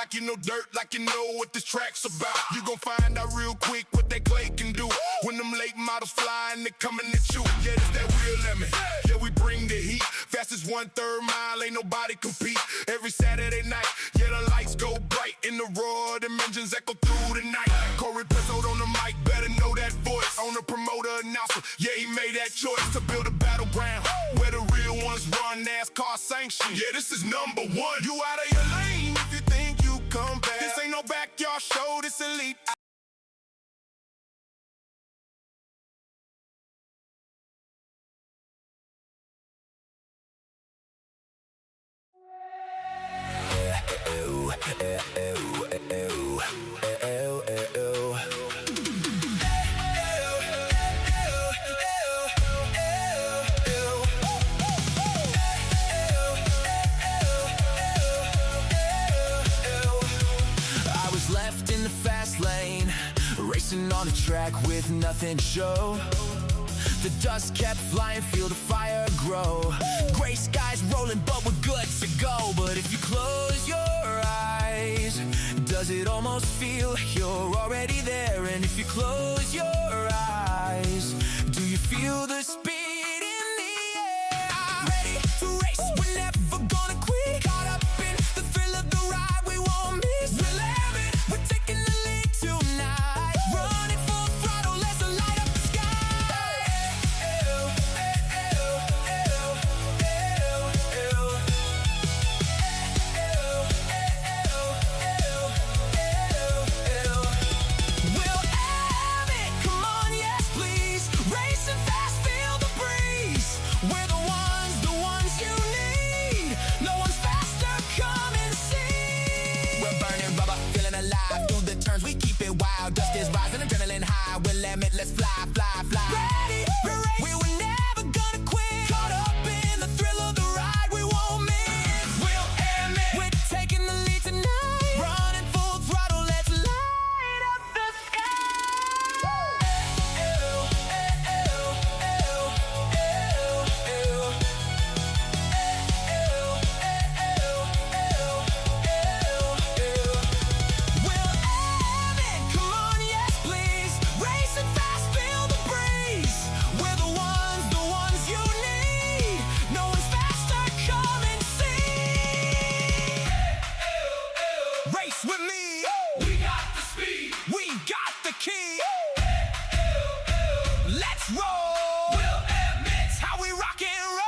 like you know dirt, like you know what this track's about. You gon' find out real quick what that clay can do. When them late models fly and they coming at you. Yeah, it's that real lemon. Yeah, we bring the heat. Fastest 1/3 mile, ain't nobody compete. Every Saturday night, yeah, the lights go bright. In the roar, them engines echo through the night. Corey Pizzold on the mic, better know that voice. On the promoter announcer, yeah, he made that choice to build a battleground where the real ones run, NASCAR sanctioned. Yeah, this is number one. You out of your lane if you think you come back. This ain't no backyard show, this elite. I was left in the fast lane, racing on a track with nothing to show. The dust kept flying, feel the fire grow. Gray skies rolling, but we're good to go. But if you close your eyes, does it almost feel like you're already there? And if you close your eyes, do you feel the speed in the air? I'm ready to race, we're never gonna quit. Caught up in the thrill of the ride, we won't miss. We'll have it, we're taking the lead tonight. Running full throttle, let's light up the sky. We'll have it, come on, yes please. Racing fast, feel the breeze. We're the ones you need. No one's faster, come and see. We're burning rubber, feeling alive. Through the turns, we keep it wild. Dust is rising, adrenaline high. Willamette, let's fly, fly, fly. Ready, we're racing. We were never gonna quit. Caught up in the thrill of the ride, we won't miss. We'll aim it. We're taking the lead tonight. Running full throttle, let's light up the We'll have it, come on, yes please. Racing fast, feel the breeze. We're the ones you need. No one's faster, come and see. Race with me. We got the speed. We got the key. Let's roll. We'll admit. How we rock and roll.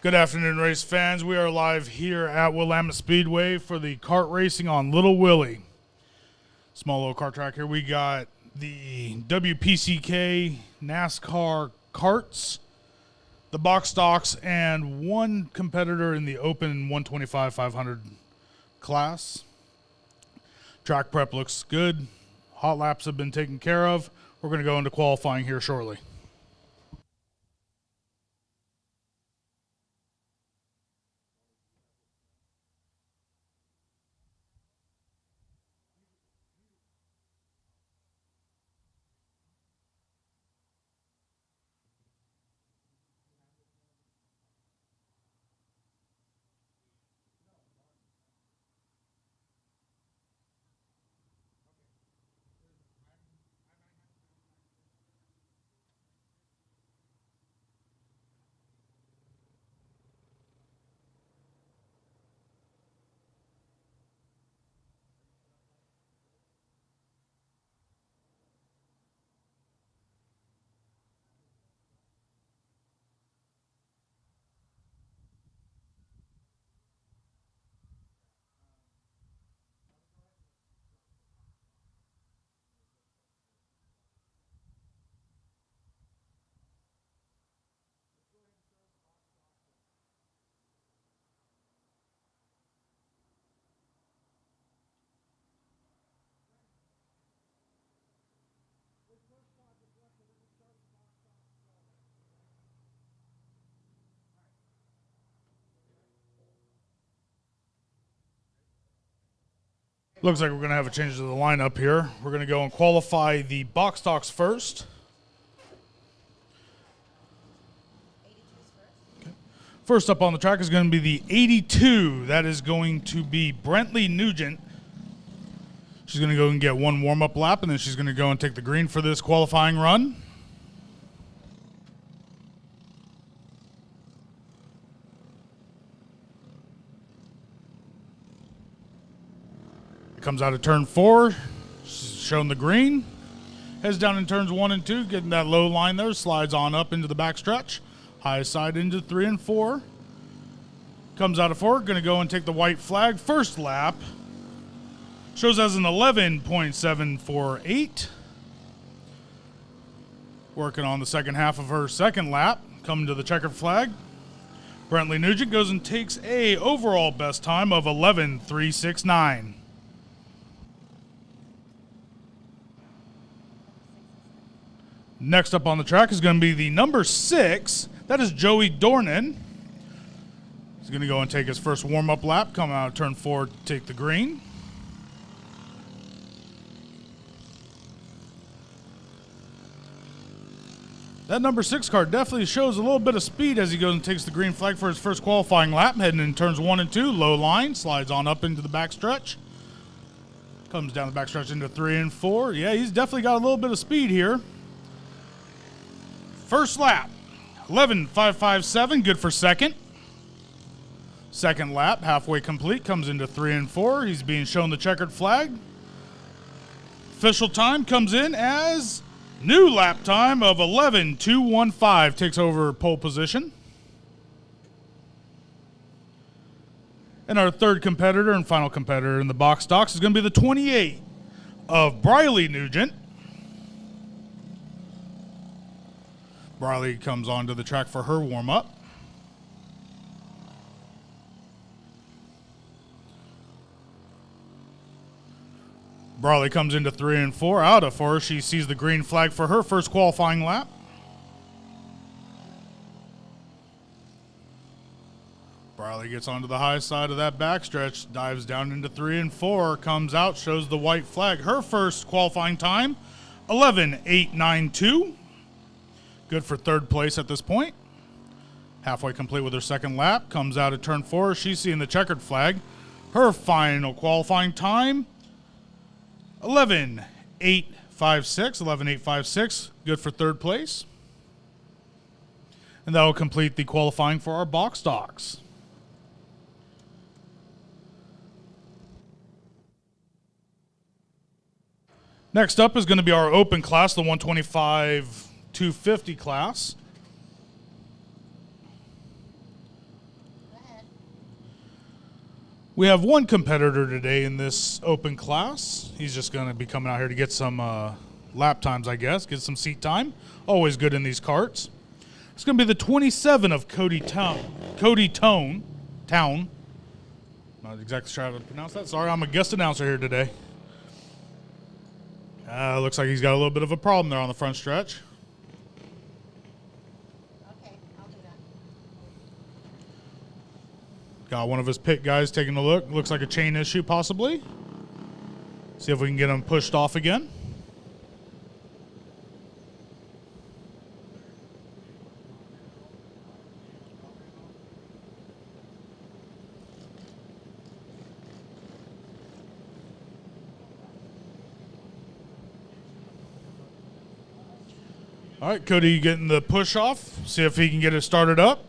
Good afternoon, race fans. We are live here at Willamette Speedway for the kart racing on Lil Willy. Small little kart track here. We got the WPCK NASCAR Karts, the box stocks, and one competitor in the open 125-500 class. Track prep looks good. Hot laps have been taken care of. We're going to go into qualifying here shortly. Looks like we're going to have a change to the lineup here. We're going to go and qualify the box stocks first. Okay. First up on the track is going to be the 82. That is going to be Brentley Nugent. She's going to go and get one warm-up lap, and then she's going to go and take the green for this qualifying run. Comes out of turn 4, she's shown the green, heads down in turns 1 and 2, getting that low line there, slides on up into the backstretch, high side into 3 and 4, comes out of 4, going to go and take the white flag, first lap, shows as an 11.748, working on the second half of her second lap, coming to the checkered flag, Brentley Nugent goes and takes a overall best time of 11.369. Next up on the track is going to be the number 6. That is Joey Dornan. He's going to go and take his first warm-up lap, come out of turn 4 to take the green. That number 6 car definitely shows a little bit of speed as he goes and takes the green flag for his first qualifying lap, heading in turns 1 and 2, low line, slides on up into the backstretch. Comes down the backstretch into 3 and 4. Yeah, he's definitely got a little bit of speed here. First lap, 11.557, good for second. Second lap, halfway complete, comes into 3 and 4. He's being shown the checkered flag. Official time comes in as new lap time of 11.215, takes over pole position. And our third competitor and final competitor in the box stocks is going to be the 28 of Briley Nugent. Briley comes onto the track for her warm-up. Briley comes into 3 and 4. Out of 4, she sees the green flag for her first qualifying lap. Briley gets onto the high side of that backstretch, dives down into 3 and 4, comes out, shows the white flag. Her first qualifying time, 11.892. Good for third place at this point. Halfway complete with her second lap. Comes out at turn 4. She's seeing the checkered flag. Her final qualifying time, 11.856. 11.856. Good for third place. And that will complete the qualifying for our box stocks. Next up is going to be our open class, the 125-250 class. We have one competitor today in this open class. He's just going to be coming out here to get some lap times, I guess, get some seat time. Always good in these karts. It's going to be the 27 of Cody Town. Not exactly sure how to pronounce that. Sorry, I'm a guest announcer here today. Looks like he's got a little bit of a problem there on the front stretch. Okay, I'll do that. Got one of his pit guys taking a look. Looks like a chain issue possibly. See if we can get him pushed off again. All right, Cody getting the push off. See if he can get it started up.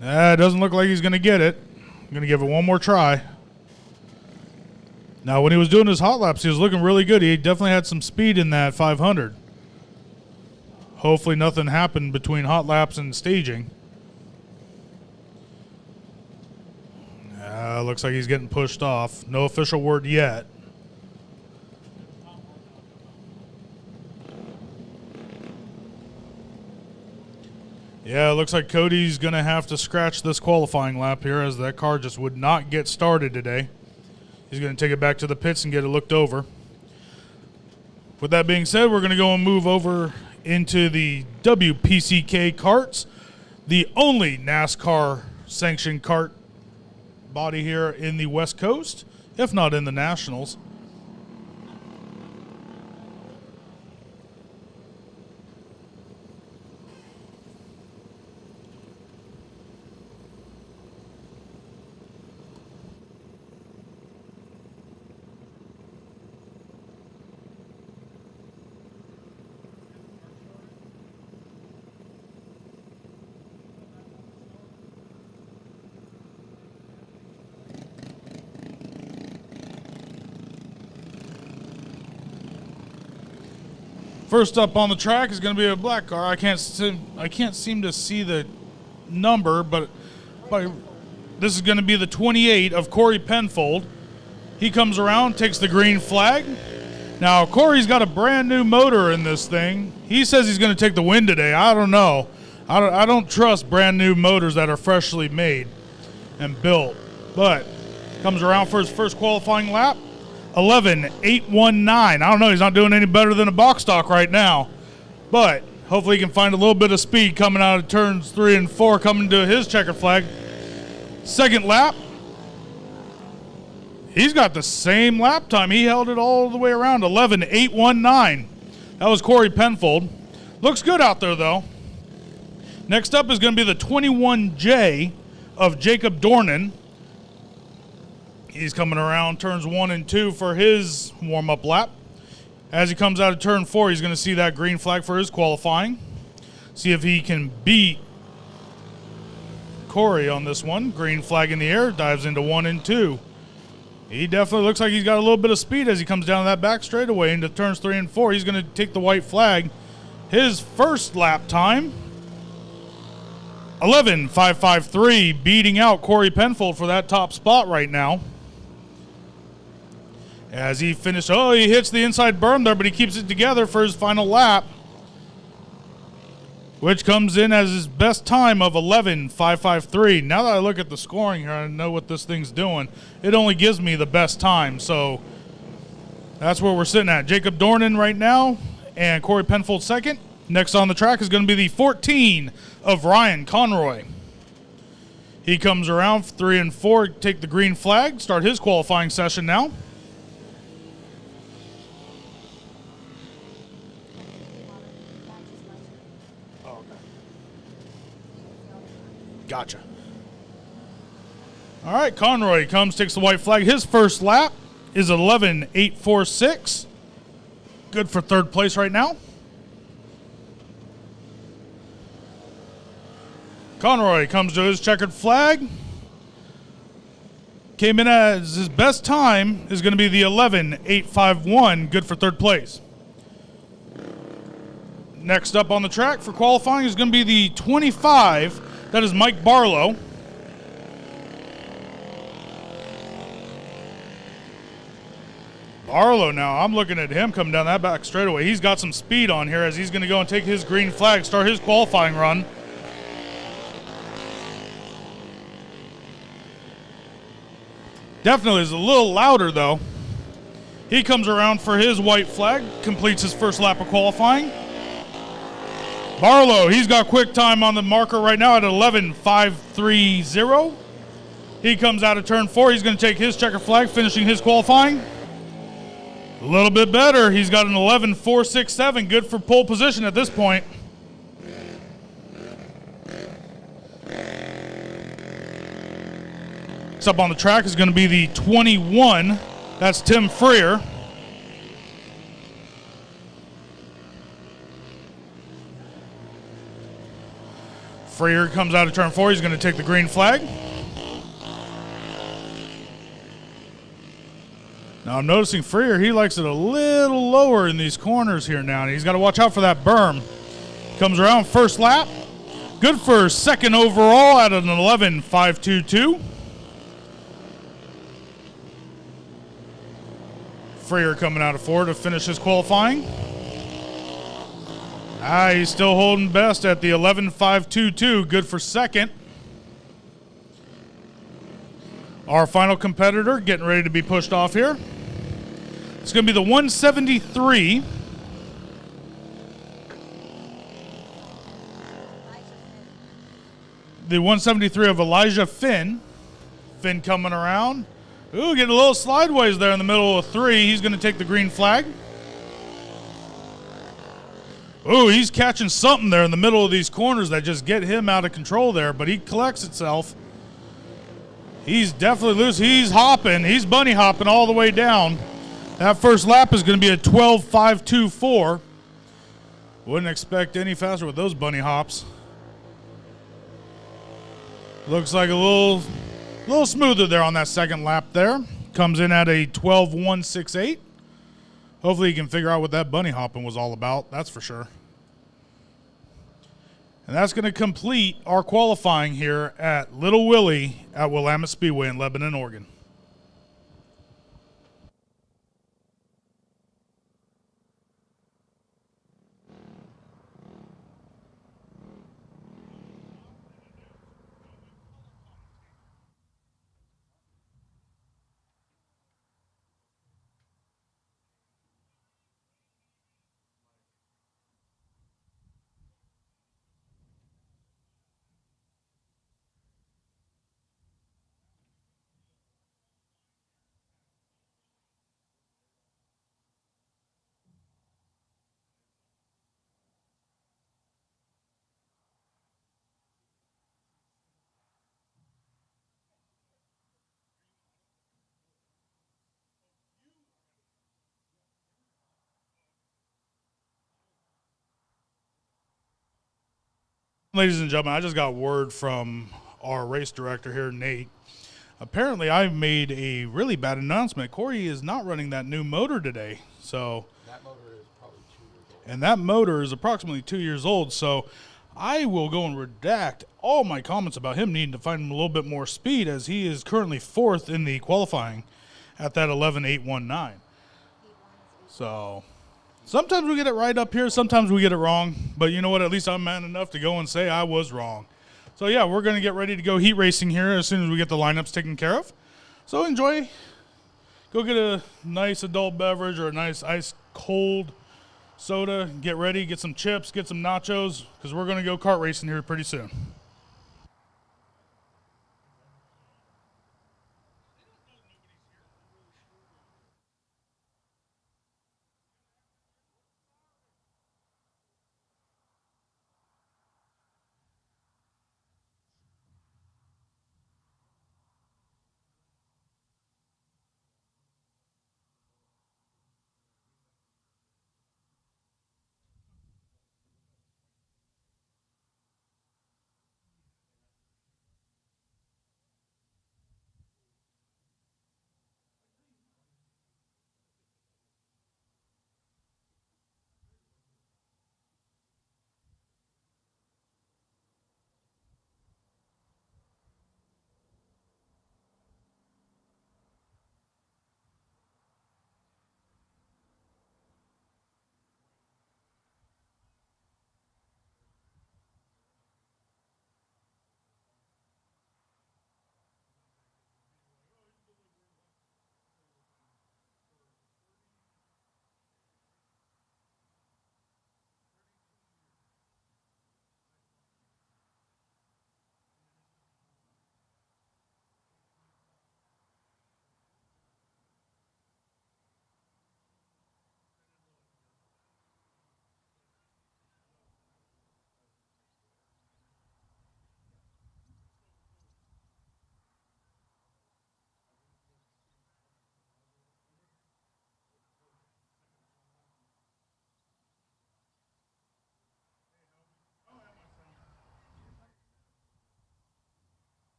It doesn't look like he's going to get it. I'm going to give it one more try. Now, when he was doing his hot laps, he was looking really good. He definitely had some speed in that 500. Hopefully nothing happened between hot laps and staging. Looks like he's getting pushed off. No official word yet. Yeah, it looks like Cody's going to have to scratch this qualifying lap here as that car just would not get started today. He's going to take it back to the pits and get it looked over. With that being said, we're going to go and move over into the WPCK Karts, the only NASCAR sanctioned kart body here in the West Coast, if not in the Nationals. First up on the track is going to be a black car. I can't seem to see the number, but this is going to be the 28 of Corey Penfold. He comes around, takes the green flag. Now, Corey's got a brand new motor in this thing. He says he's going to take the win today. I don't know. I don't trust brand new motors that are freshly made and built. But comes around for his first qualifying lap. 11.819. I don't know. He's not doing any better than a box stock right now. But hopefully he can find a little bit of speed coming out of turns 3 and 4 coming to his checkered flag. Second lap. He's got the same lap time. He held it all the way around. 11.819. That was Corey Penfold. Looks good out there, though. Next up is going to be the 21J of Jacob Dornan. He's coming around turns 1 and 2 for his warm-up lap. As he comes out of turn 4, he's going to see that green flag for his qualifying. See if he can beat Corey on this one. Green flag in the air, dives into 1 and 2. He definitely looks like he's got a little bit of speed as he comes down that back straightaway into turns 3 and 4. He's going to take the white flag. His first lap time, 11.553, beating out Corey Penfold for that top spot right now. As he finished, he hits the inside berm there, but he keeps it together for his final lap, which comes in as his best time of 11.553. Now that I look at the scoring here, I know what this thing's doing. It only gives me the best time, so that's where we're sitting at. Jacob Dornan right now, and Corey Penfold second. Next on the track is going to be the 14 of Ryan Conroy. He comes around 3 and 4, take the green flag, start his qualifying session now. Gotcha. All right, Conroy comes, takes the white flag. His first lap is 11.846. Good for third place right now. Conroy comes to his checkered flag. Came in as his best time is going to be the 11.851. Good for third place. Next up on the track for qualifying is going to be the 25. That is Mike Barlow. Barlow now, I'm looking at him coming down that back straightaway. He's got some speed on here as he's going to go and take his green flag, start his qualifying run. Definitely is a little louder though. He comes around for his white flag, completes his first lap of qualifying. Barlow, he's got quick time on the marker right now at 11.530. He comes out of turn 4. He's going to take his checker flag, finishing his qualifying. A little bit better. He's got an 11.467. Good for pole position at this point. Next up on the track is going to be the 21. That's Tim Freer. Freer comes out of turn 4. He's going to take the green flag. Now I'm noticing Freer, he likes it a little lower in these corners here now, and he's got to watch out for that berm. Comes around first lap. Good for second overall at an 11.522. Freer coming out of 4 to finish his qualifying. He's still holding best at the 11.522. Good for second. Our final competitor getting ready to be pushed off here. It's going to be the 173. The 173 of Elijah Finn. Finn coming around. Ooh, getting a little slideways there in the middle of 3. He's going to take the green flag. Ooh, he's catching something there in the middle of these corners that just get him out of control there, but he collects itself. He's definitely loose. He's hopping. He's bunny hopping all the way down. That first lap is going to be a 12.524. Wouldn't expect any faster with those bunny hops. Looks like a little smoother there on that second lap there. Comes in at a 12.168. Hopefully he can figure out what that bunny hopping was all about. That's for sure. And that's going to complete our qualifying here at Lil Willy at Willamette Speedway in Lebanon, Oregon. Ladies and gentlemen, I just got word from our race director here, Nate. Apparently, I've made a really bad announcement. Corey is not running that new motor today. So That motor is probably 2 years old. and that motor is approximately 2 years old. So I will go and redact all my comments about him needing to find him a little bit more speed, as he is currently 4th in the qualifying at that 11.819. So sometimes we get it right up here, sometimes we get it wrong. But you know what? At least I'm man enough to go and say I was wrong. So yeah, we're going to get ready to go heat racing here as soon as we get the lineups taken care of. So enjoy. Go get a nice adult beverage or a nice ice cold soda. Get ready, get some chips, get some nachos, because we're going to go kart racing here pretty soon.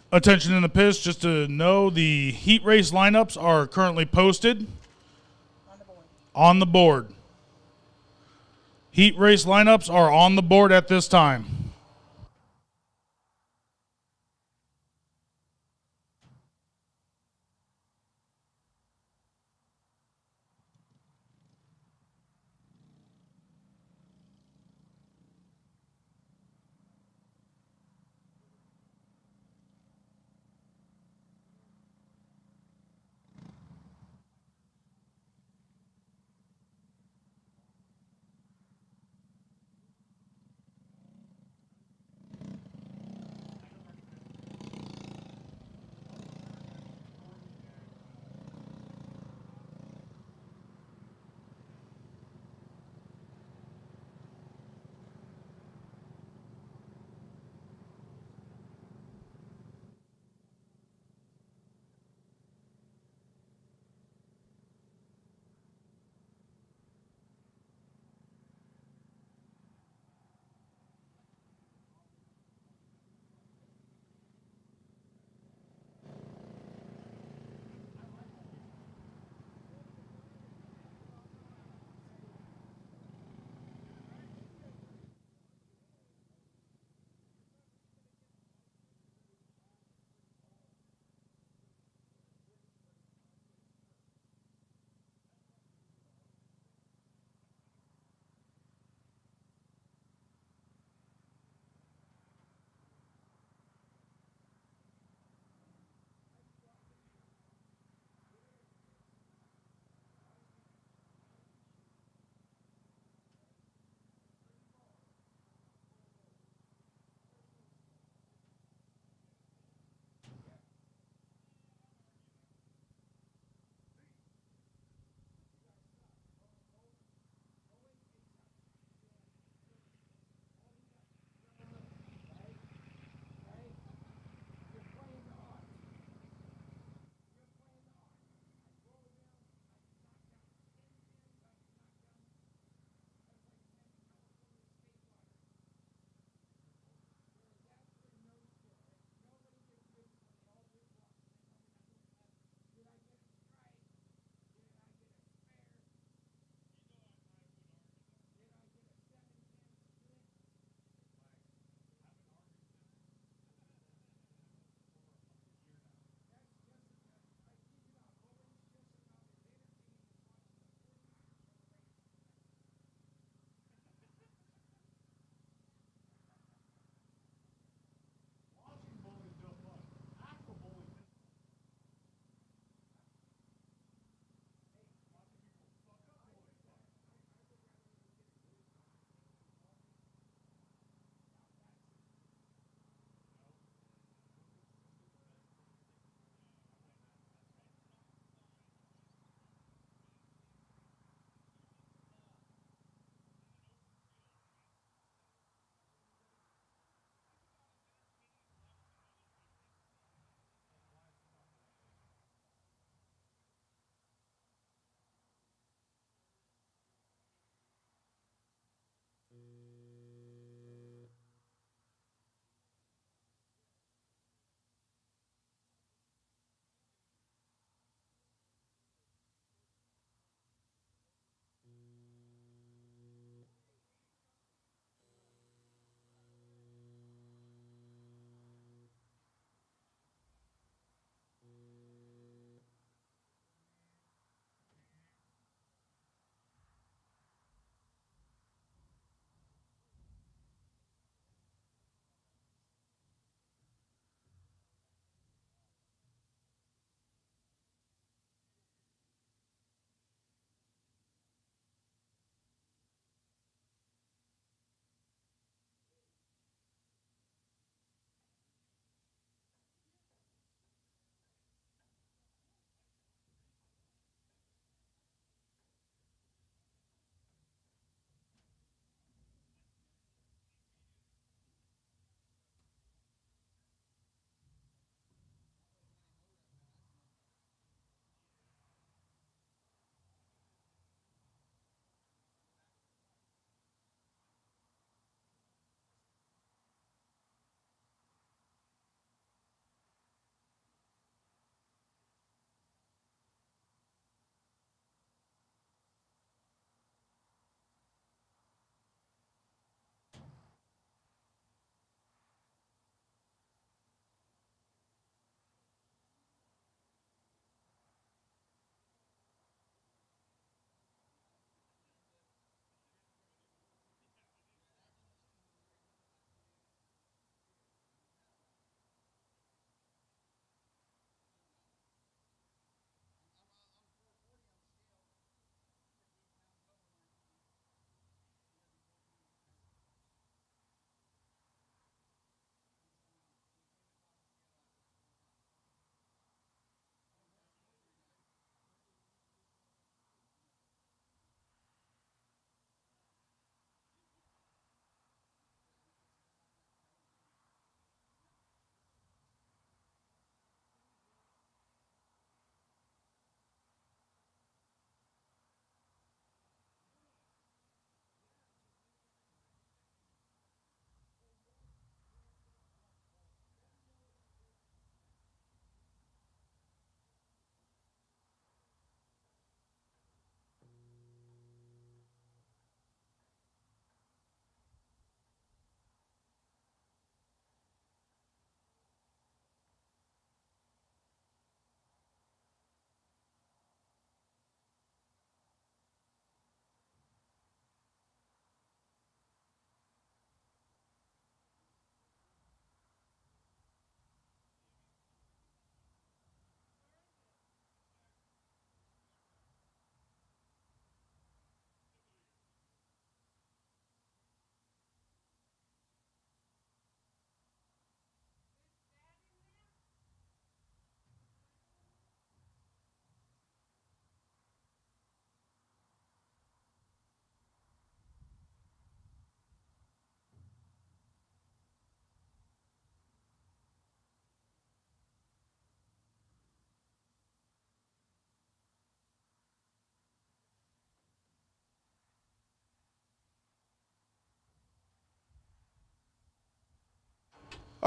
Attention in the pits, just to know the heat race lineups are currently posted on the board. Heat race lineups are on the board at this time.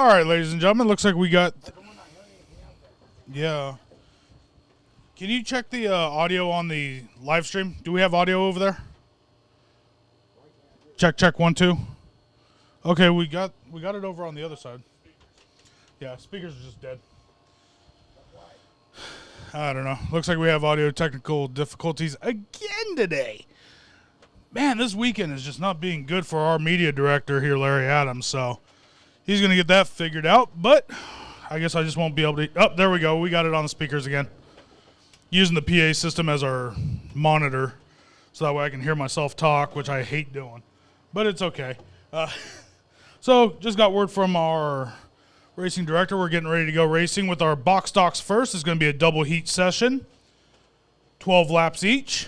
All right, ladies and gentlemen, looks like we got. Yeah. Can you check the audio on the live stream? Do we have audio over there? Check 1 2. Okay, we got it over on the other side. Yeah, speakers are just dead. I don't know. Looks like we have audio technical difficulties again today. Man, this weekend is just not being good for our media director here, Larry Adams. So he's going to get that figured out. But I guess I just won't be able to. Oh, there we go. We got it on the speakers again. Using the PA system as our monitor so that way I can hear myself talk, which I hate doing. But it's okay. So just got word from our racing director. We're getting ready to go racing with our box stocks first. It's going to be a double heat session, 12 laps each.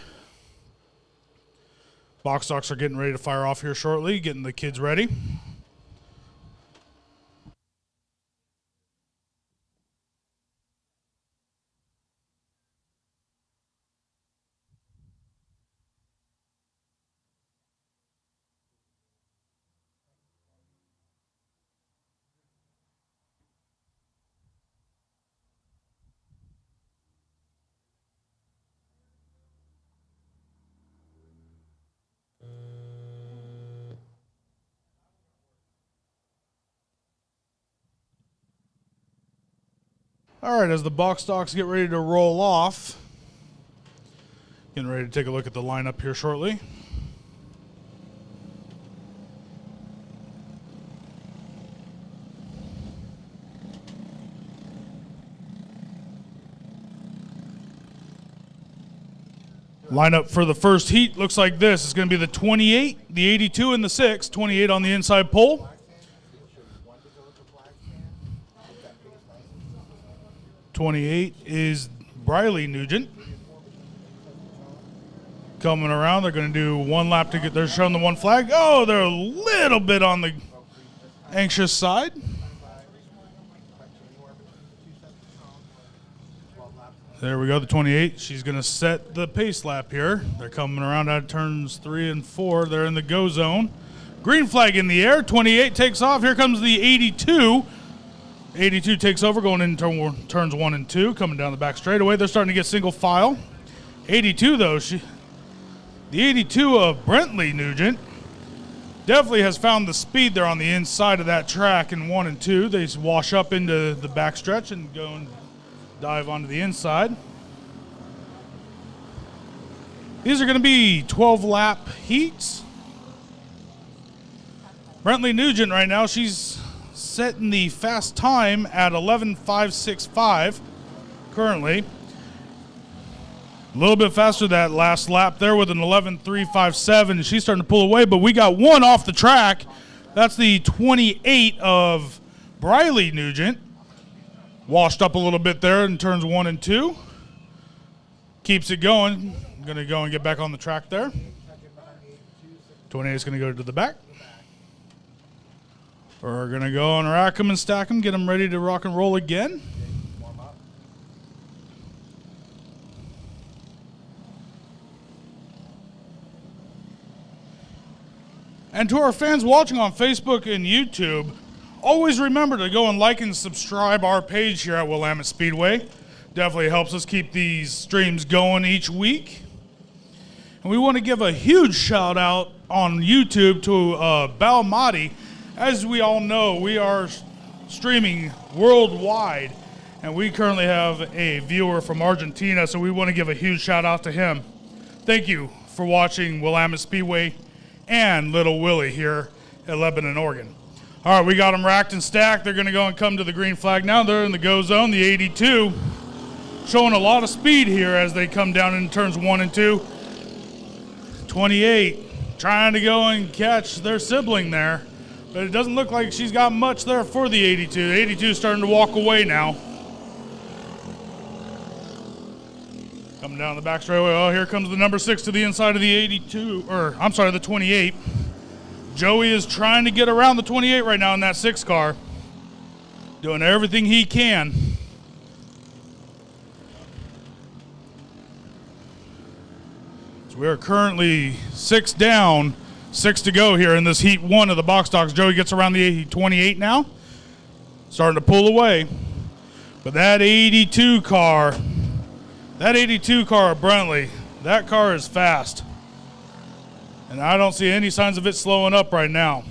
Box stocks are getting ready to fire off here shortly, getting the kids ready. All right, as the box stocks get ready to roll off, getting ready to take a look at the lineup here shortly. Lineup for the first heat looks like this. It's going to be the 28, the 82, and the 6. 28 on the inside pole. 28 is Briley Nugent. Coming around, they're going to do one lap to get, they're showing the one flag. Oh, they're a little bit on the anxious side. There we go, the 28. She's going to set the pace lap here. They're coming around out of turns 3 and 4. They're in the go zone. Green flag in the air. 28 takes off. Here comes the 82. 82 takes over, going in turns 1 and 2, coming down the back straightaway. They're starting to get single file. 82, though, the 82 of Brentley Nugent definitely has found the speed there on the inside of that track in 1 and 2. They wash up into the backstretch and go and dive onto the inside. These are going to be 12-lap heats. Brentley Nugent right now, she's setting the fast time at 11.565 currently. A little bit faster that last lap there with an 11.357. She's starting to pull away, but we got one off the track. That's the 28 of Briley Nugent. Washed up a little bit there in turns 1 and 2. Keeps it going. I'm going to go and get back on the track there. 28 is going to go to the back. We're going to go and rack them and stack them, get them ready to rock and roll again. And to our fans watching on Facebook and YouTube, always remember to go and like and subscribe our page here at Willamette Speedway. Definitely helps us keep these streams going each week. And we want to give a huge shout out on YouTube to Balmati. As we all know, we are streaming worldwide, and we currently have a viewer from Argentina, so we want to give a huge shout out to him. Thank you for watching Willamette Speedway and Lil Willy here at Lebanon, Oregon. All right, we got them racked and stacked. They're going to go and come to the green flag now. They're in the go zone. The 82 showing a lot of speed here as they come down in turns 1 and 2. 28 trying to go and catch their sibling there. But it doesn't look like she's got much there for the 82. 82 is starting to walk away now. Coming down the back straightaway. Oh, here comes the number 6 to the inside of the 82, or I'm sorry, the 28. Joey is trying to get around the 28 right now in that 6 car. Doing everything he can. So we are currently 6 down. 6 to go here in this heat 1 of the box stocks. Joey gets around the 28 now. starting to pull away. But that 82 car of Brentley, that car is fast. And I don't see any signs of it slowing up right now.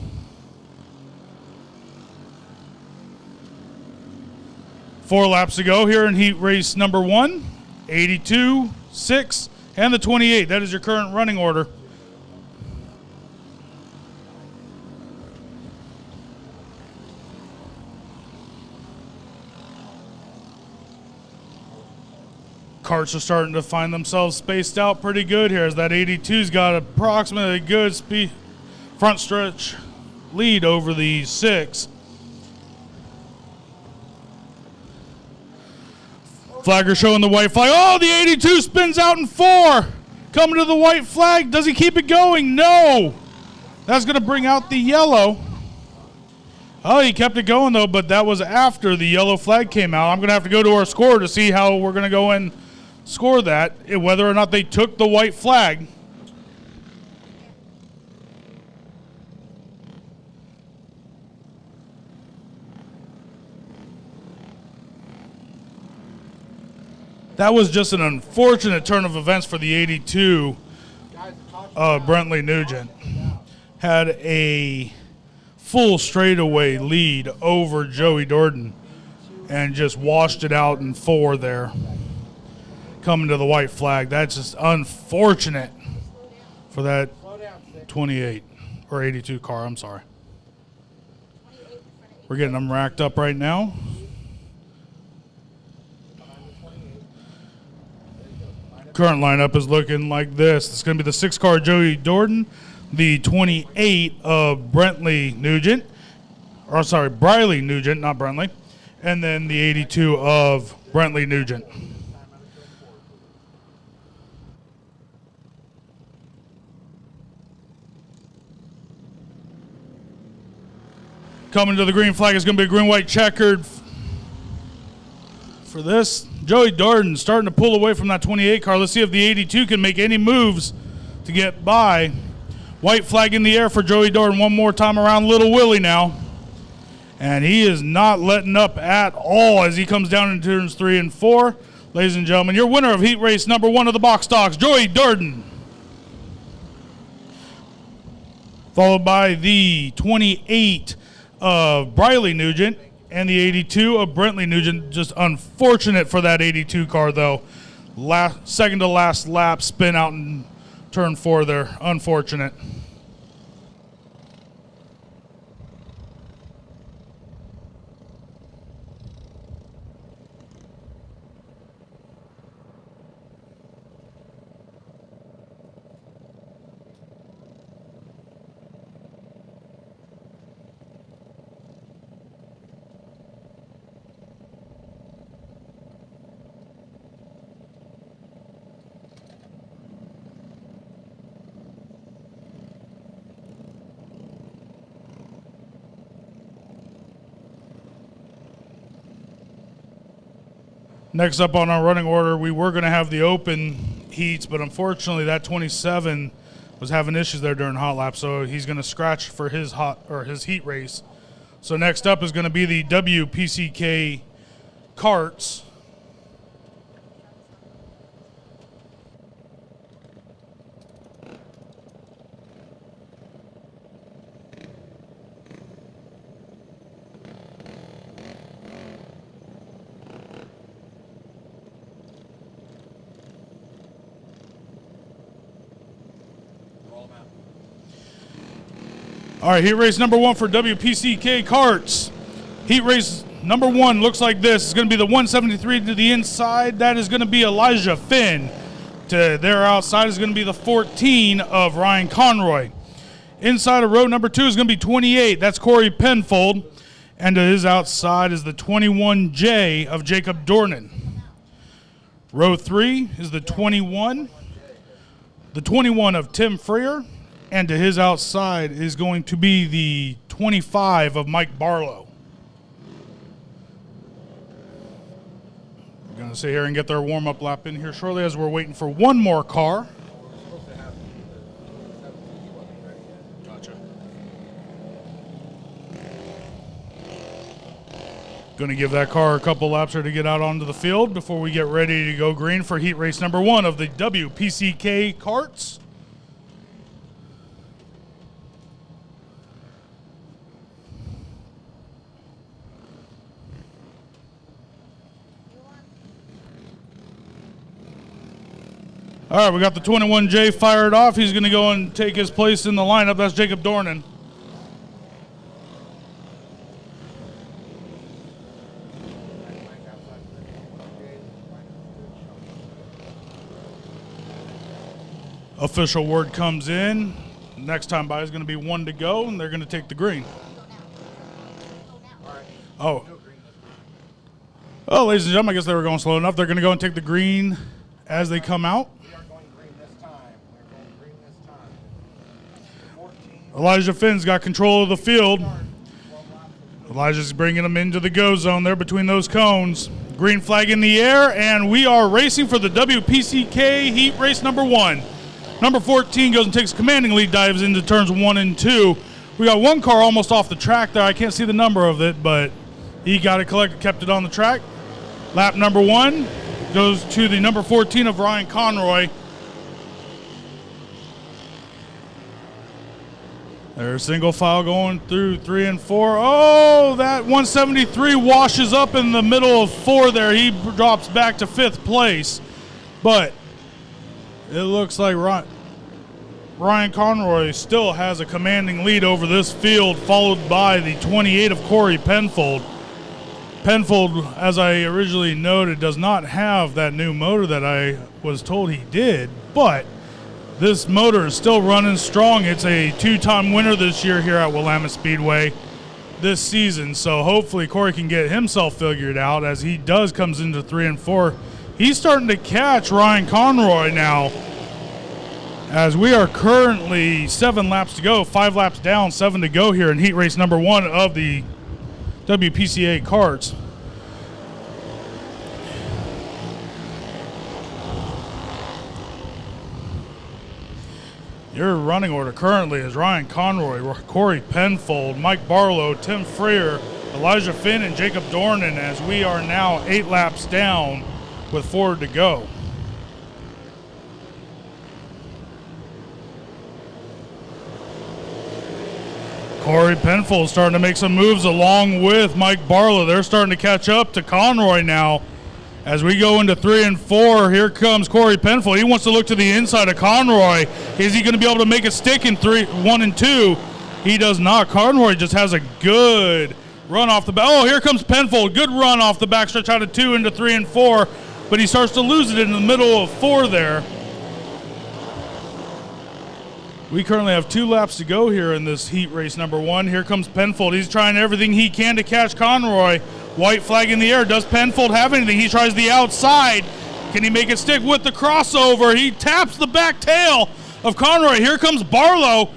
Four laps to go here in heat race number 1. 82, 6, and the 28. That is your current running order. Karts are starting to find themselves spaced out pretty good here as that 82's got approximately a good speed front stretch lead over the 6. Flagger showing the white flag. Oh, the 82 spins out in 4. Coming to the white flag. Does he keep it going? No. That's going to bring out the yellow. Oh, he kept it going, though, but that was after the yellow flag came out. I'm going to have to go to our score to see how we're going to go and score that, whether or not they took the white flag. That was just an unfortunate turn of events for the 82 of Brentley Nugent. Had a full straightaway lead over Joey Dorton and just washed it out in 4 there. Coming to the white flag. That's just unfortunate for that 28 or 82 car. I'm sorry. We're getting them racked up right now. Current lineup is looking like this. It's going to be the 6 car Joey Dorton, the 28 of Brentley Nugent, or sorry, Briley Nugent, not Brentley, and then the 82 of Brentley Nugent. Coming to the green flag is going to be a green-white checkered for this. Joey Dorton starting to pull away from that 28 car. Let's see if the 82 can make any moves to get by. White flag in the air for Joey Dorton one more time around Lil Willy now. And he is not letting up at all as he comes down into turns 3 and 4. Ladies and gentlemen, your winner of heat race number 1 of the box stocks, Joey Dorton. Followed by the 28 of Briley Nugent and the 82 of Brentley Nugent. Just unfortunate for that 82 car, though. Second to last lap, spin out in turn 4 there. Unfortunate. Next up on our running order, we were going to have the open heats, but unfortunately that 27 was having issues there during hot lap, so he's going to scratch for his heat race. So next up is going to be the WPCK Karts. All right, heat race number 1 for WPCK Karts. Heat race number 1 looks like this. It's going to be the 173 to the inside. That is going to be Elijah Finn. To their outside is going to be the 14 of Ryan Conroy. Inside of row number 2 is going to be 28. That's Corey Penfold. And to his outside is the 21J of Jacob Dornan. Row 3 is the 21. The 21 of Tim Freer. And to his outside is going to be the 25 of Mike Barlow. We're going to sit here and get their warm-up lap in here shortly as we're waiting for one more car. Gotcha. Going to give that car a couple laps here to get out onto the field before we get ready to go green for heat race number 1 of the WPCK Karts. All right, we got the 21J fired off. He's going to go and take his place in the lineup. That's Jacob Dornan. Official word comes in. Next time by is going to be 1 to go, and they're going to take the green. Oh. Oh, ladies and gentlemen, I guess they were going slow enough. They're going to go and take the green as they come out. We are going green this time. We're going green this time. 14. Elijah Finn's got control of the field. Elijah's bringing them into the go zone there between those cones. Green flag in the air, and we are racing for the WPCK heat race number 1. Number 14 goes and takes commanding lead, dives into turns 1 and 2. We got one car almost off the track there. I can't see the number of it, but he got it collected, kept it on the track. Lap number 1 goes to the number 14 of Ryan Conroy. There's single file going through 3 and 4. Oh, that 173 washes up in the middle of 4 there. He drops back to 5th place. But it looks like Ryan Conroy still has a commanding lead over this field, followed by the 28 of Corey Penfold. Penfold, as I originally noted, does not have that new motor that I was told he did, but this motor is still running strong. It's a 2-time winner this year here at Willamette Speedway this season, so hopefully Corey can get himself figured out as he comes into 3 and 4. He's starting to catch Ryan Conroy now, as we are currently 7 laps to go, 5 laps down, 7 to go here in heat race number 1 of the WPCA Karts. Your running order currently is Ryan Conroy, Corey Penfold, Mike Barlow, Tim Freer, Elijah Finn, and Jacob Dornan, as we are now 8 laps down with 4 to go. Corey Penfold starting to make some moves along with Mike Barlow. They're starting to catch up to Conroy now. As we go into 3 and 4, here comes Corey Penfold. He wants to look to the inside of Conroy. Is he going to be able to make a stick in 1 and 2? He does not. Conroy just has a good run off the back. Oh, here comes Penfold. Good run off the backstretch out of 2 into 3 and 4, but he starts to lose it in the middle of 4 there. We currently have 2 laps to go here in this heat race number 1. Here comes Penfold. He's trying everything he can to catch Conroy. White flag in the air. Does Penfold have anything? He tries the outside. Can he make it stick with the crossover? He taps the back tail of Conroy. Here comes Barlow.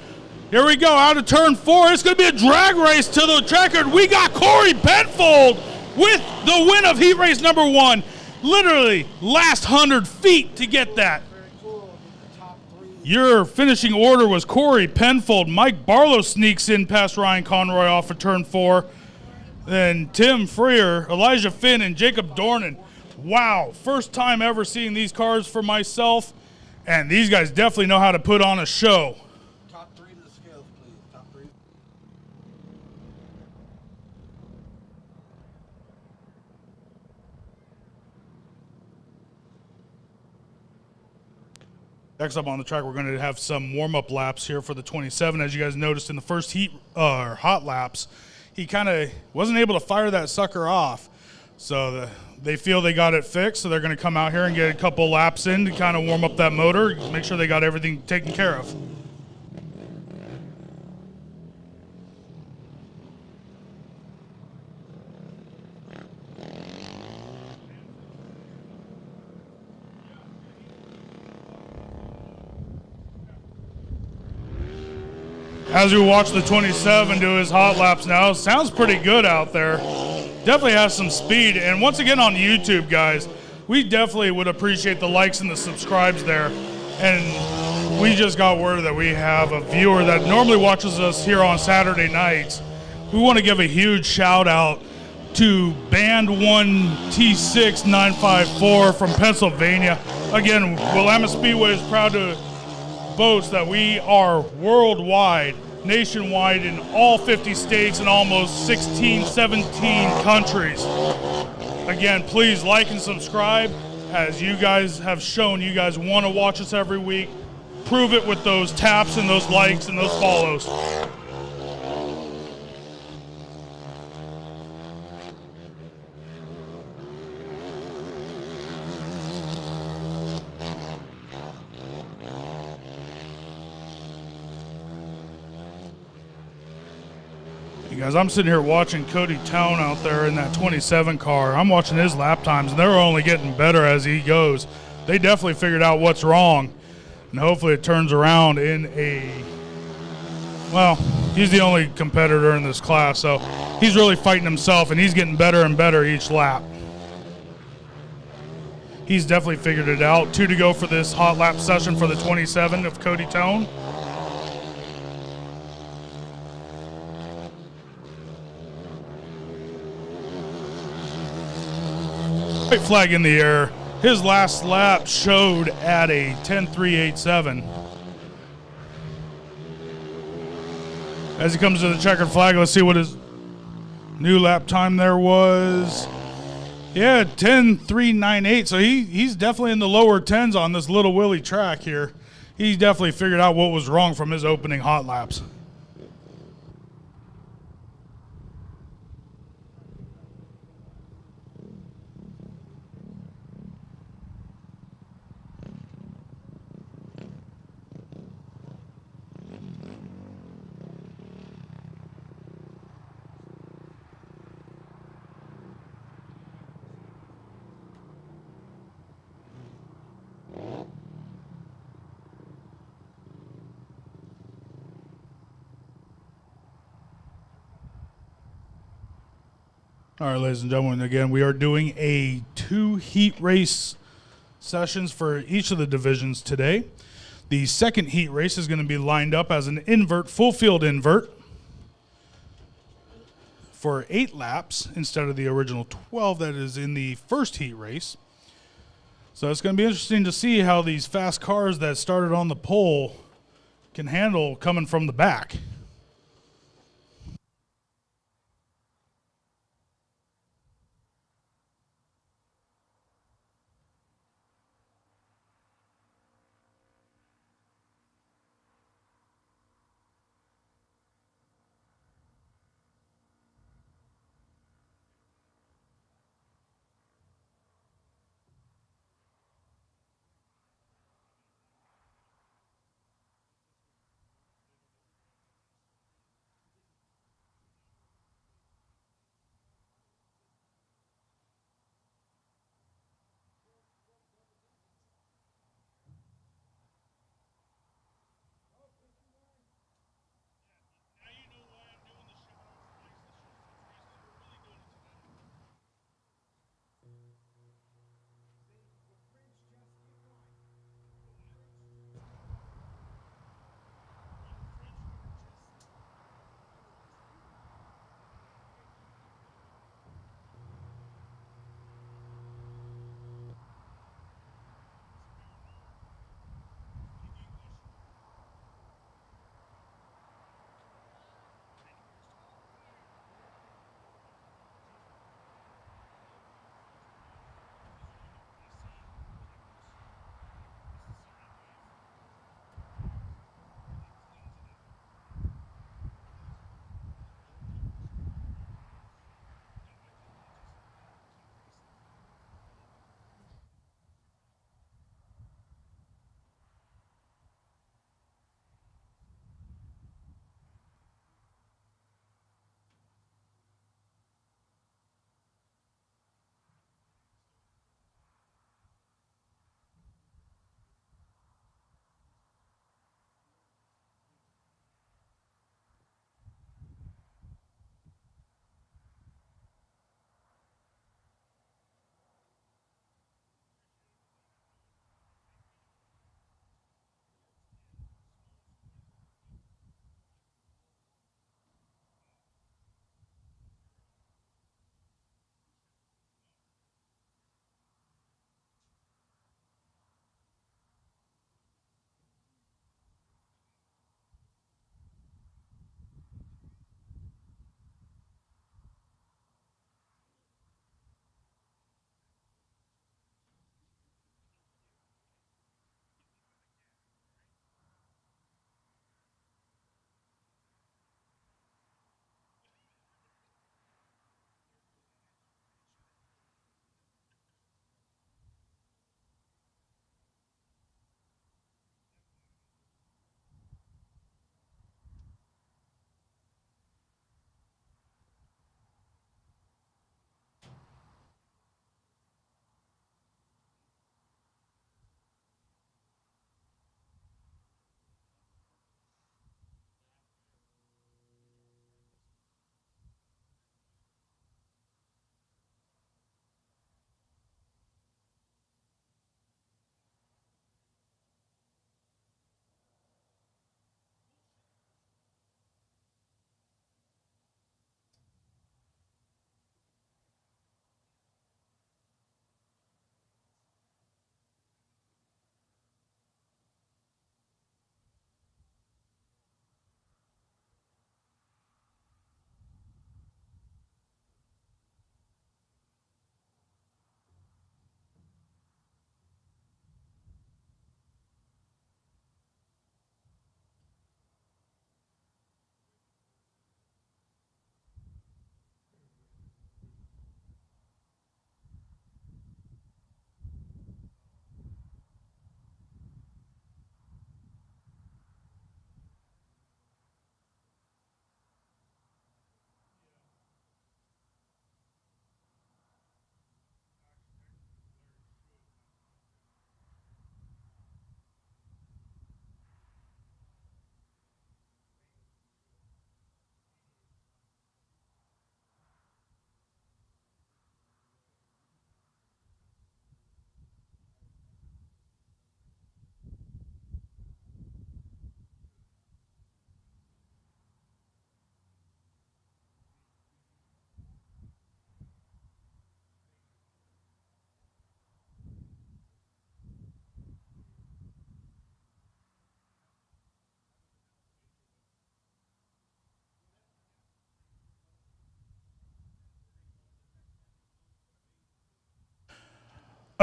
Here we go, out of turn 4. It's going to be a drag race to the checkered. We got Corey Penfold with the win of heat race number 1. Literally last 100 feet to get that. Your finishing order was Corey Penfold. Mike Barlow sneaks in past Ryan Conroy off of turn 4. Then Tim Freer, Elijah Finn, and Jacob Dornan. Wow, first time ever seeing these cars for myself, and these guys definitely know how to put on a show. Top 3 to the scales, please. Top 3. Next up on the track, we're going to have some warm-up laps here for the 27. As you guys noticed in the first hot laps, he kind of wasn't able to fire that sucker off. So they feel they got it fixed, so they're going to come out here and get a couple laps in to kind of warm up that motor, make sure they got everything taken care of. As we watch the 27 do his hot laps now, sounds pretty good out there. Definitely has some speed. And once again on YouTube, guys, we definitely would appreciate the likes and the subscribes there. And we just got word that we have a viewer that normally watches us here on Saturday nights. We want to give a huge shout out to Band 1 T6 954 from Pennsylvania. Again, Willamette Speedway is proud to boast that we are worldwide, nationwide in all 50 states and almost 16, 17 countries. Again, please like and subscribe. As you guys have shown, you guys want to watch us every week. Prove it with those taps and those likes and those follows. You guys, I'm sitting here watching Cody Town out there in that 27 car. I'm watching his lap times, and they're only getting better as he goes. They definitely figured out what's wrong, and hopefully it turns around in a, well, he's the only competitor in this class, so he's really fighting himself, and he's getting better and better each lap. He's definitely figured it out. 2 to go for this hot lap session for the 27 of Cody Town. White flag in the air. His last lap showed at a 10.387. As he comes to the checkered flag, let's see what his new lap time there was. Yeah, 10.398. So he's definitely in the lower 10s on this Lil Willy track here. He definitely figured out what was wrong from his opening hot laps. All right, ladies and gentlemen, again, we are doing a 2 heat race sessions for each of the divisions today. The second heat race is going to be lined up as an invert, full field invert for 8 laps instead of the original 12 that is in the first heat race. So it's going to be interesting to see how these fast cars that started on the pole can handle coming from the back.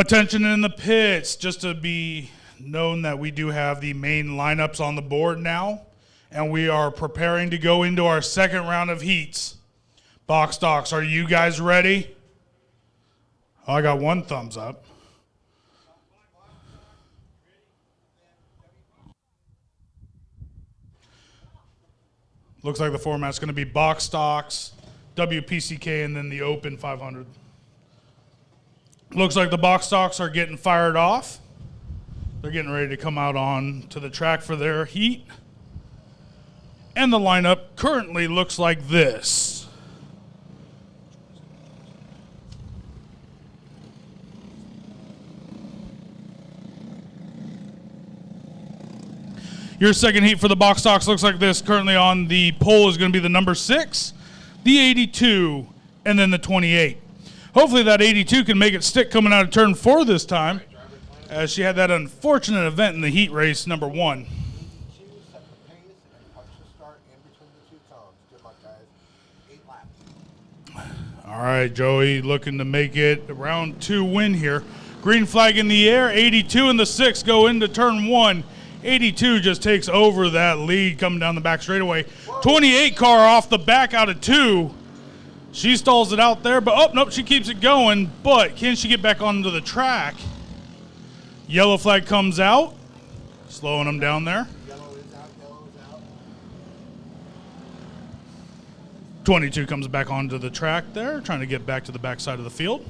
Attention in the pits, just to be known that we do have the main lineups on the board now, and we are preparing to go into our second round of heats. Box Stocks, are you guys ready? Oh, I got one thumbs up. Looks like the format's going to be Box Stocks, WPCK, and then the Open 500. Looks like the Box Stocks are getting fired off. They're getting ready to come out on to the track for their heat. And the lineup currently looks like this. Your second heat for the Box Stocks looks like this. Currently on the pole is going to be the number 6, the 82, and then the 28. Hopefully that 82 can make it stick coming out of turn 4 this time, as she had that unfortunate event in the heat race number 1. Set the pace and punch the start in between the 2 cones. Good luck, guys. 8 laps. All right, Joey looking to make it a round 2 win here. Green flag in the air, 82 and the 6 go into turn 1. 82 just takes over that lead coming down the back straightaway. 28 car off the back out of 2. She stalls it out there, but oh, nope, she keeps it going. But can she get back onto the track? Yellow flag comes out, slowing them down there. Yellow is out, yellow is out. 22 comes back onto the track there, trying to get back to the back side of the field.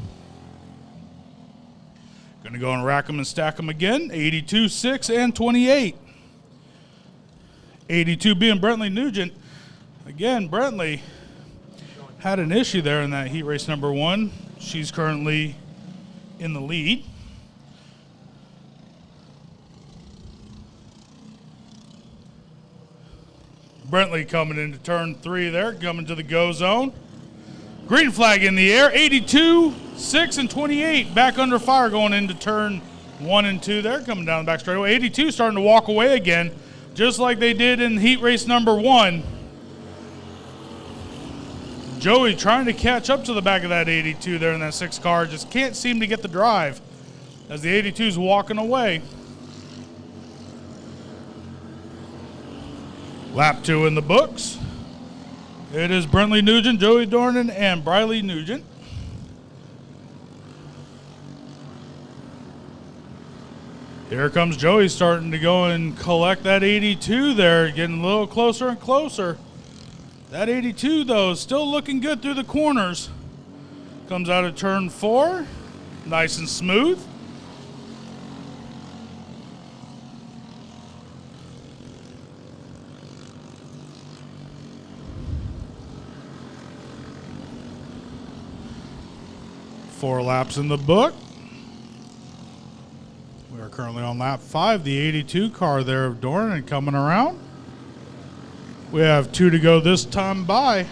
Going to go and rack them and stack them again. 82, 6, and 28. 82 being Brentley Nugent. Again, Brentley had an issue there in that heat race number 1. She's currently in the lead. Brentley coming into turn 3 there, coming to the go zone. Green flag in the air, 82, 6, and 28 back under fire going into turn 1 and 2 there, coming down the back straightaway. 82 starting to walk away again, just like they did in heat race number 1. Joey trying to catch up to the back of that 82 there in that 6 car, just can't seem to get the drive as the 82's walking away. Lap 2 in the books. It is Brentley Nugent, Joey Dornan, and Briley Nugent. Here comes Joey starting to go and collect that 82 there, getting a little closer and closer. That 82, though, is still looking good through the corners. Comes out of turn 4, nice and smooth. Four laps in the book. We are currently on lap 5. The 82 car there of Dornan coming around. We have 2 to go this time by.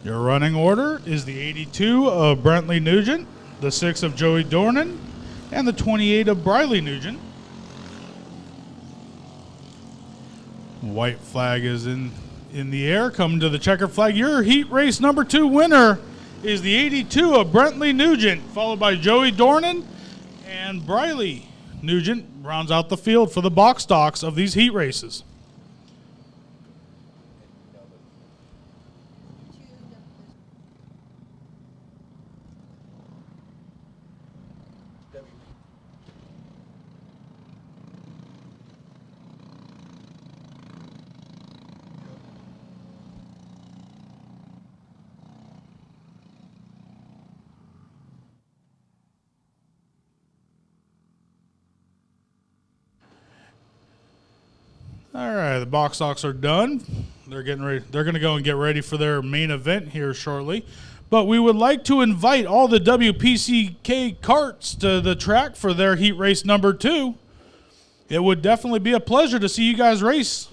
Your running order is the 82 of Brentley Nugent, the 6 of Joey Dornan, and the 28 of Briley Nugent. White flag is in the air, coming to the checkered flag. Your heat race number 2 winner is the 82 of Brentley Nugent, followed by Joey Dornan and Briley Nugent. Rounds out the field for the Box Stocks of these heat races. All right, the Box Stocks are done. They're getting ready. They're going to go and get ready for their main event here shortly. But we would like to invite all the WPCK Karts to the track for their heat race number 2. It would definitely be a pleasure to see you guys race.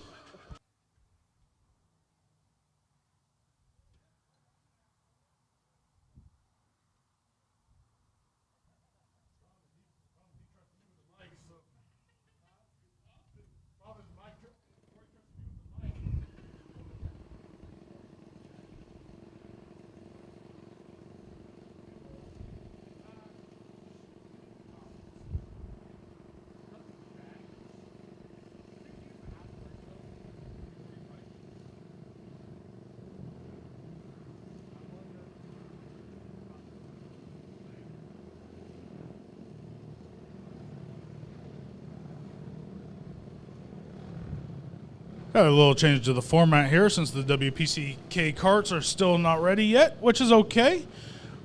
Got a little change to the format here since the WPCK carts are still not ready yet, which is okay.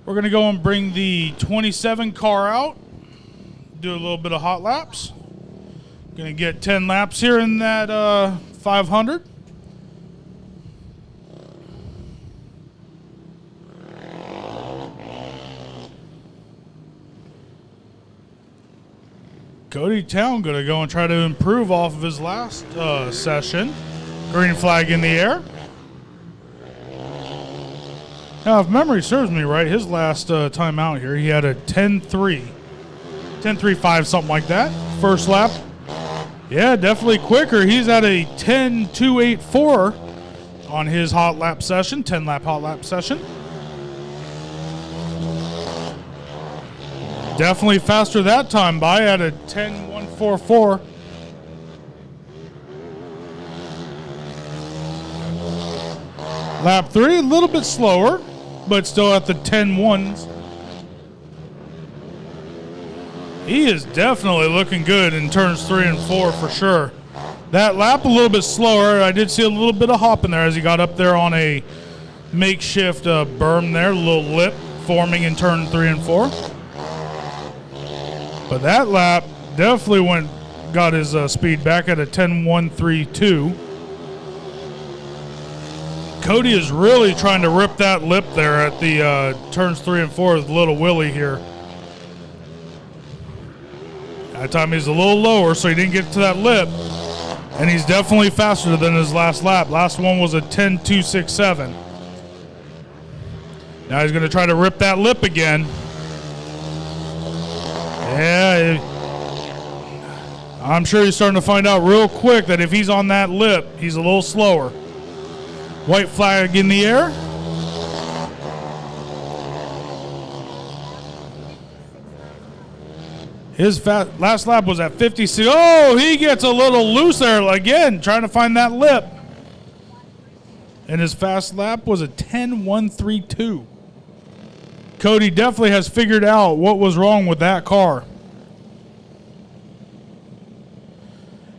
We're going to go and bring the 27 car out, do a little bit of hot laps. Going to get 10 laps here in that 500. Cody Town going to go and try to improve off of his last session. Green flag in the air. Now, if memory serves me right, his last time out here, he had a 10.3. 10.35, something like that. First lap. Yeah, definitely quicker. He's at a 10.284 on his hot lap session, 10-lap hot lap session. Definitely faster that time by at a 10.144. Lap 3, a little bit slower, but still at the 10.1s. He is definitely looking good in turns 3 and 4 for sure. That lap a little bit slower. I did see a little bit of hop in there as he got up there on a makeshift berm there, a little lip forming in turn 3 and 4. But that lap definitely got his speed back at a 10.132. Cody is really trying to rip that lip there at the turns 3 and 4 with Lil Willy here. That time he's a little lower, so he didn't get to that lip. And he's definitely faster than his last lap. Last one was a 10.267. Now he's going to try to rip that lip again. Yeah, I'm sure he's starting to find out real quick that if he's on that lip, he's a little slower. White flag in the air. His last lap was at 56. Oh, he gets a little loose there again, trying to find that lip. And his fast lap was a 10.132. Cody definitely has figured out what was wrong with that car.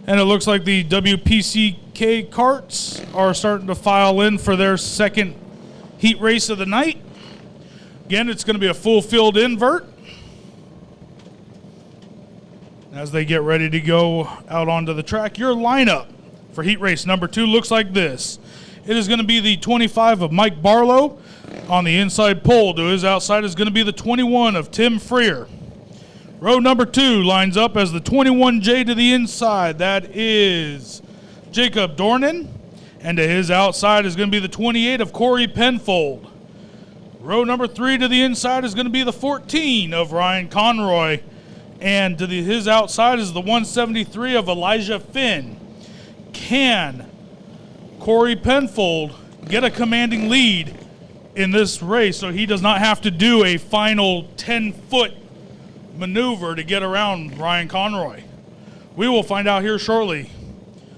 And it looks like the WPCK carts are starting to file in for their second heat race of the night. Again, it's going to be a full field invert as they get ready to go out onto the track. Your lineup for heat race number 2 looks like this. It is going to be the 25 of Mike Barlow. On the inside pole to his outside is going to be the 21 of Tim Freer. Row number 2 lines up as the 21J to the inside. That is Jacob Dornan. And to his outside is going to be the 28 of Corey Penfold. Row number 3 to the inside is going to be the 14 of Ryan Conroy. And to his outside is the 173 of Elijah Finn. Can Corey Penfold get a commanding lead in this race so he does not have to do a final 10-foot maneuver to get around Ryan Conroy? We will find out here shortly.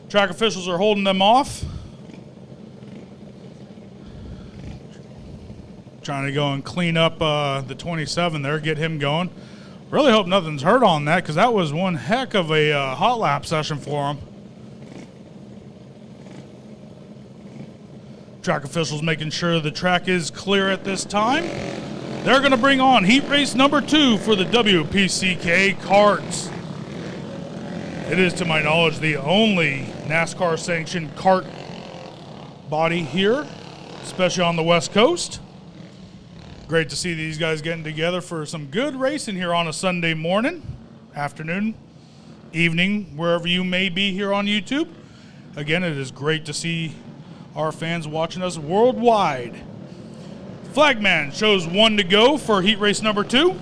Track officials are holding them off. Trying to go and clean up the 27 there, get him going. Really hope nothing's hurt on that because that was one heck of a hot lap session for him. Track officials making sure the track is clear at this time. They're going to bring on heat race number 2 for the WPCK carts. It is, to my knowledge, the only NASCAR sanctioned kart body here, especially on the West Coast. Great to see these guys getting together for some good racing here on a Sunday morning, afternoon, evening, wherever you may be here on YouTube. Again, it is great to see our fans watching us worldwide. Flagman shows 1 to go for heat race number 2.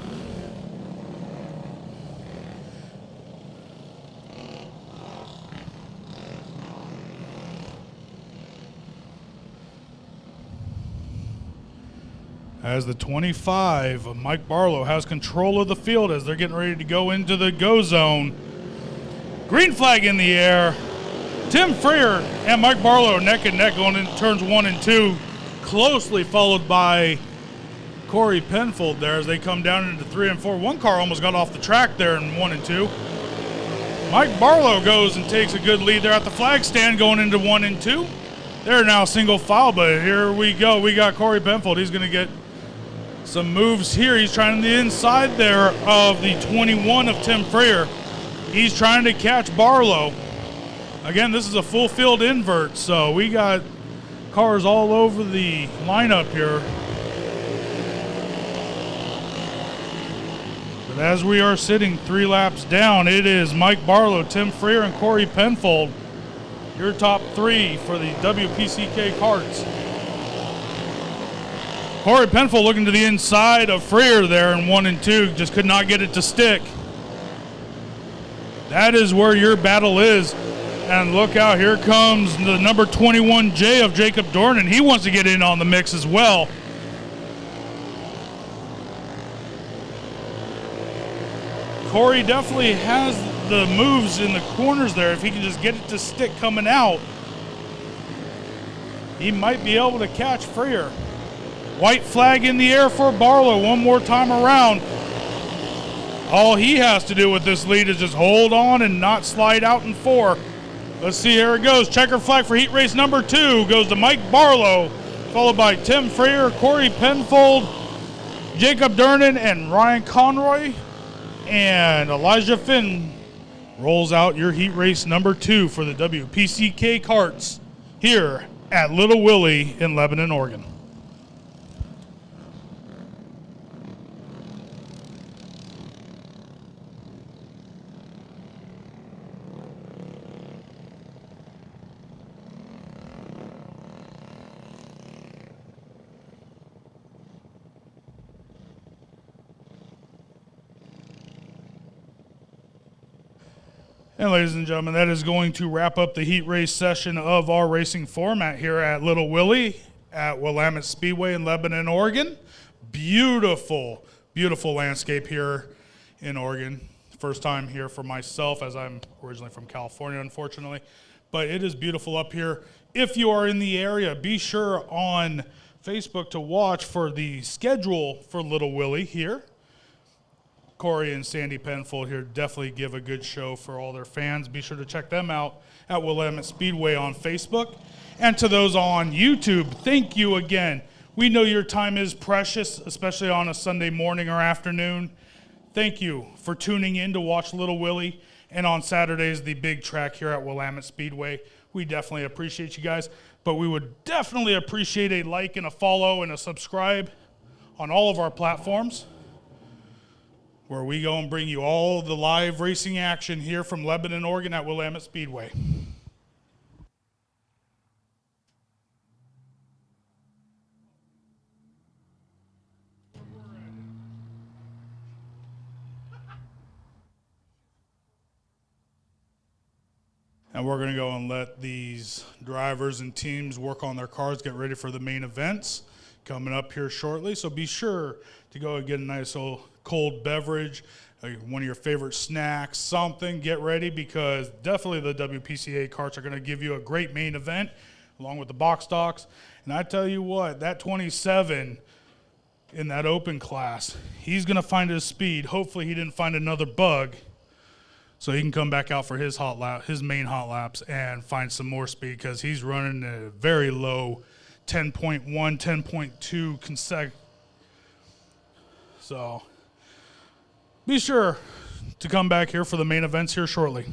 As the 25 of Mike Barlow has control of the field as they're getting ready to go into the go zone. Green flag in the air. Tim Freer and Mike Barlow neck and neck going into turns 1 and 2, closely followed by Corey Penfold there as they come down into 3 and 4. One car almost got off the track there in 1 and 2. Mike Barlow goes and takes a good lead there at the flag stand going into 1 and 2. They're now single file, but here we go. We got Corey Penfold. He's going to get some moves here. He's trying the inside there of the 21 of Tim Freer. He's trying to catch Barlow. Again, this is a full field invert, so we got cars all over the lineup here. But as we are sitting 3 laps down, it is Mike Barlow, Tim Freer, and Corey Penfold. Your top 3 for the WPCK Karts. Corey Penfold looking to the inside of Freer there in 1 and 2. Just could not get it to stick. That is where your battle is. And look out, here comes the number 21J of Jacob Dornan. He wants to get in on the mix as well. Corey definitely has the moves in the corners there. If he can just get it to stick coming out, he might be able to catch Freer. White flag in the air for Barlow one more time around. All he has to do with this lead is just hold on and not slide out in 4. Let's see, here it goes. Checker flag for heat race number 2 goes to Mike Barlow, followed by Tim Freer, Corey Penfold, Jacob Durnan, and Ryan Conroy. And Elijah Finn rolls out your heat race number 2 for the WPCK Karts here at Little Willy in Lebanon, Oregon. And ladies and gentlemen, that is going to wrap up the heat race session of our racing format here at Little Willy at Willamette Speedway in Lebanon, Oregon. Beautiful, beautiful landscape here in Oregon. First time here for myself, as I'm originally from California, unfortunately. But it is beautiful up here. If you are in the area, be sure on Facebook to watch for the schedule for Little Willy here. Corey and Sandy Penfold here definitely give a good show for all their fans. Be sure to check them out at Willamette Speedway on Facebook. And to those on YouTube, thank you again. We know your time is precious, especially on a Sunday morning or afternoon. Thank you for tuning in to watch Little Willy. And on Saturdays, the big track here at Willamette Speedway. We definitely appreciate you guys. But we would definitely appreciate a like and a follow and a subscribe on all of our platforms, where we go and bring you all the live racing action here from Lebanon, Oregon at Willamette Speedway. And we're going to go and let these drivers and teams work on their cars, get ready for the main events coming up here shortly. So be sure to go and get a nice old cold beverage, one of your favorite snacks, something. Get ready, because definitely the WPCA Karts are going to give you a great main event along with the box stocks. And I tell you what, that 27 in that open class, he's going to find his speed. Hopefully he didn't find another bug, so he can come back out for his hot lap, his main hot laps, and find some more speed, because he's running at a very low 10.1, 10.2 consecutive. So be sure to come back here for the main events here shortly.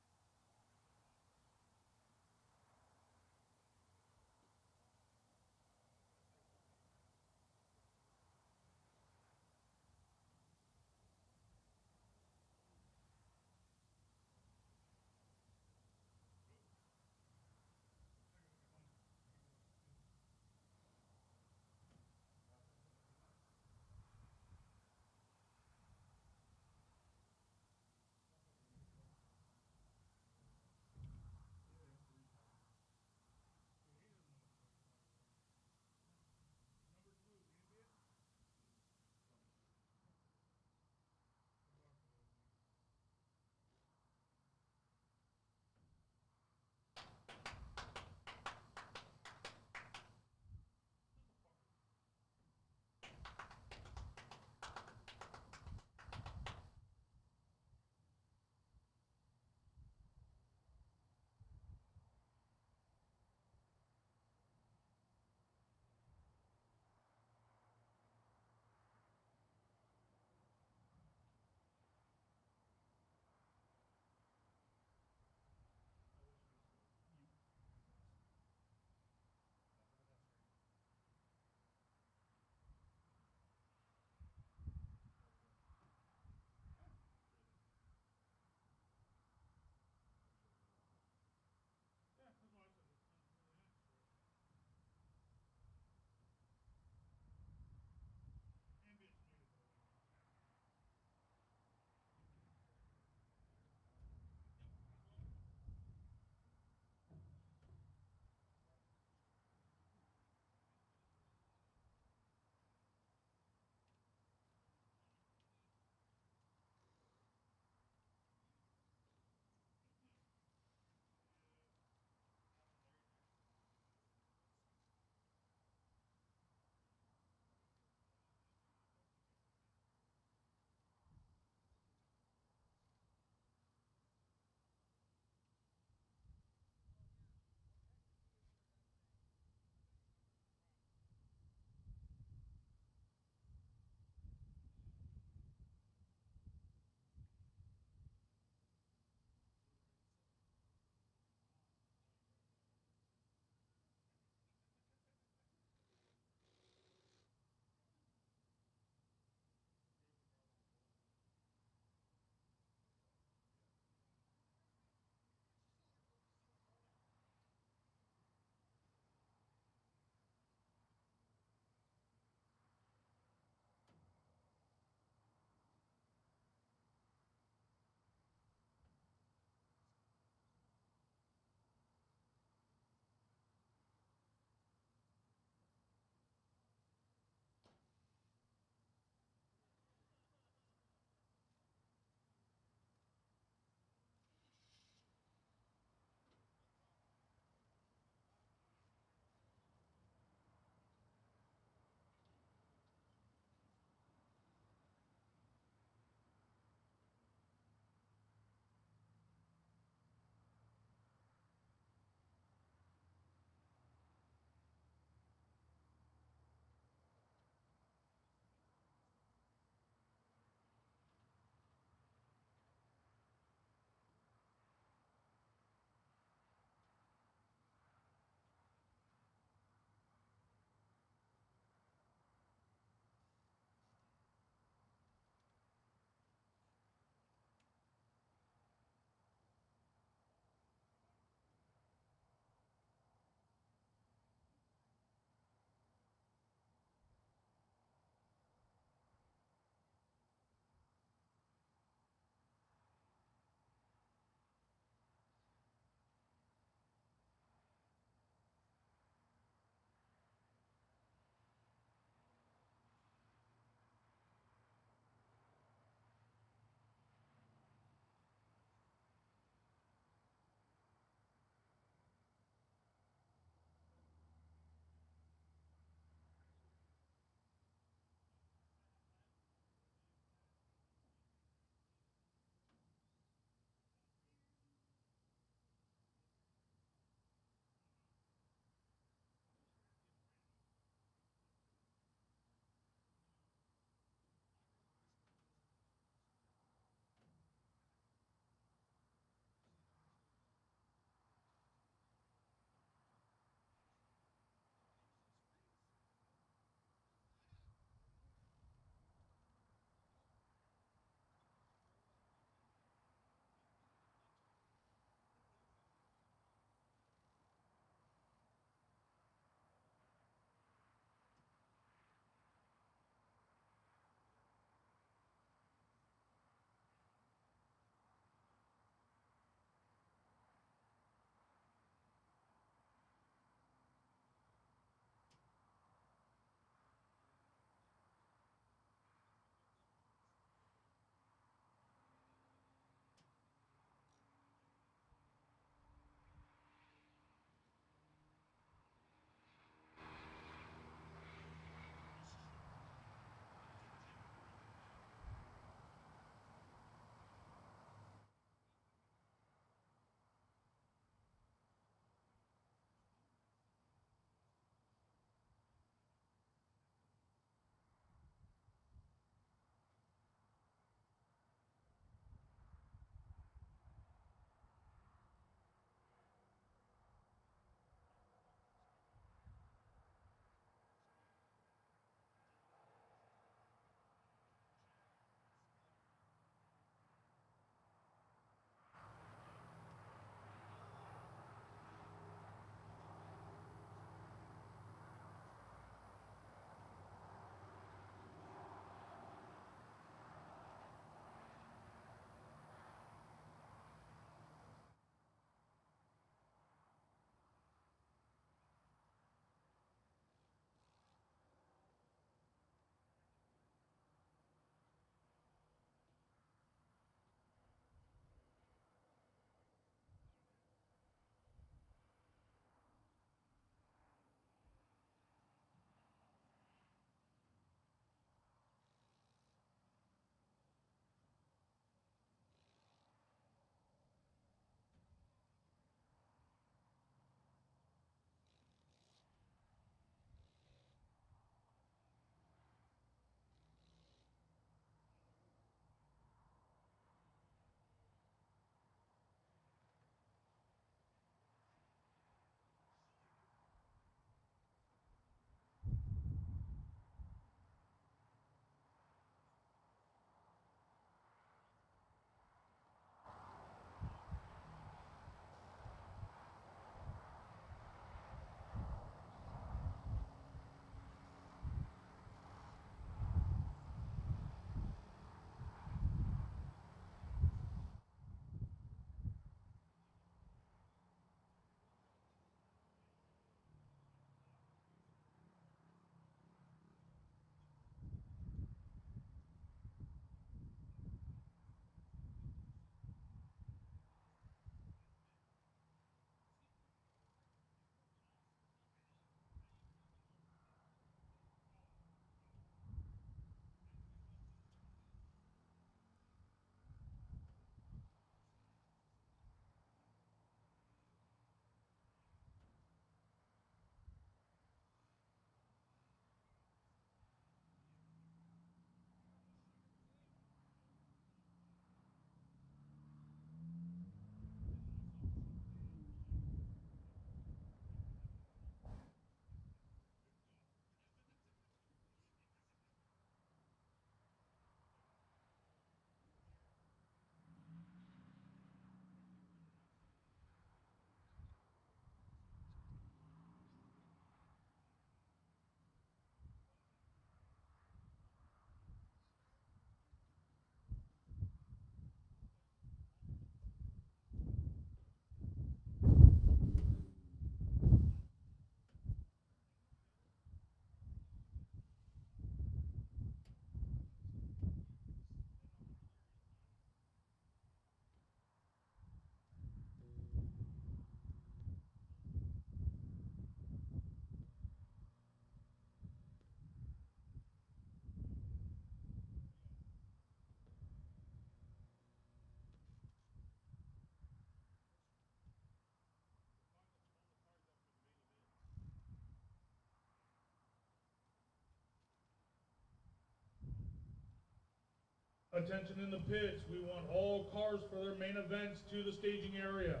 Attention in the pits. We want all cars for their main events to the staging area.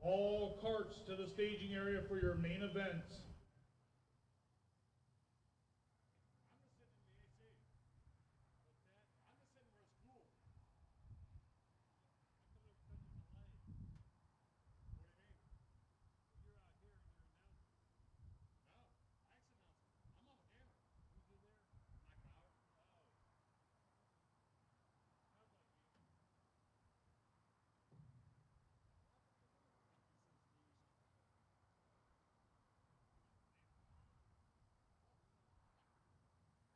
All carts to the staging area for your main events.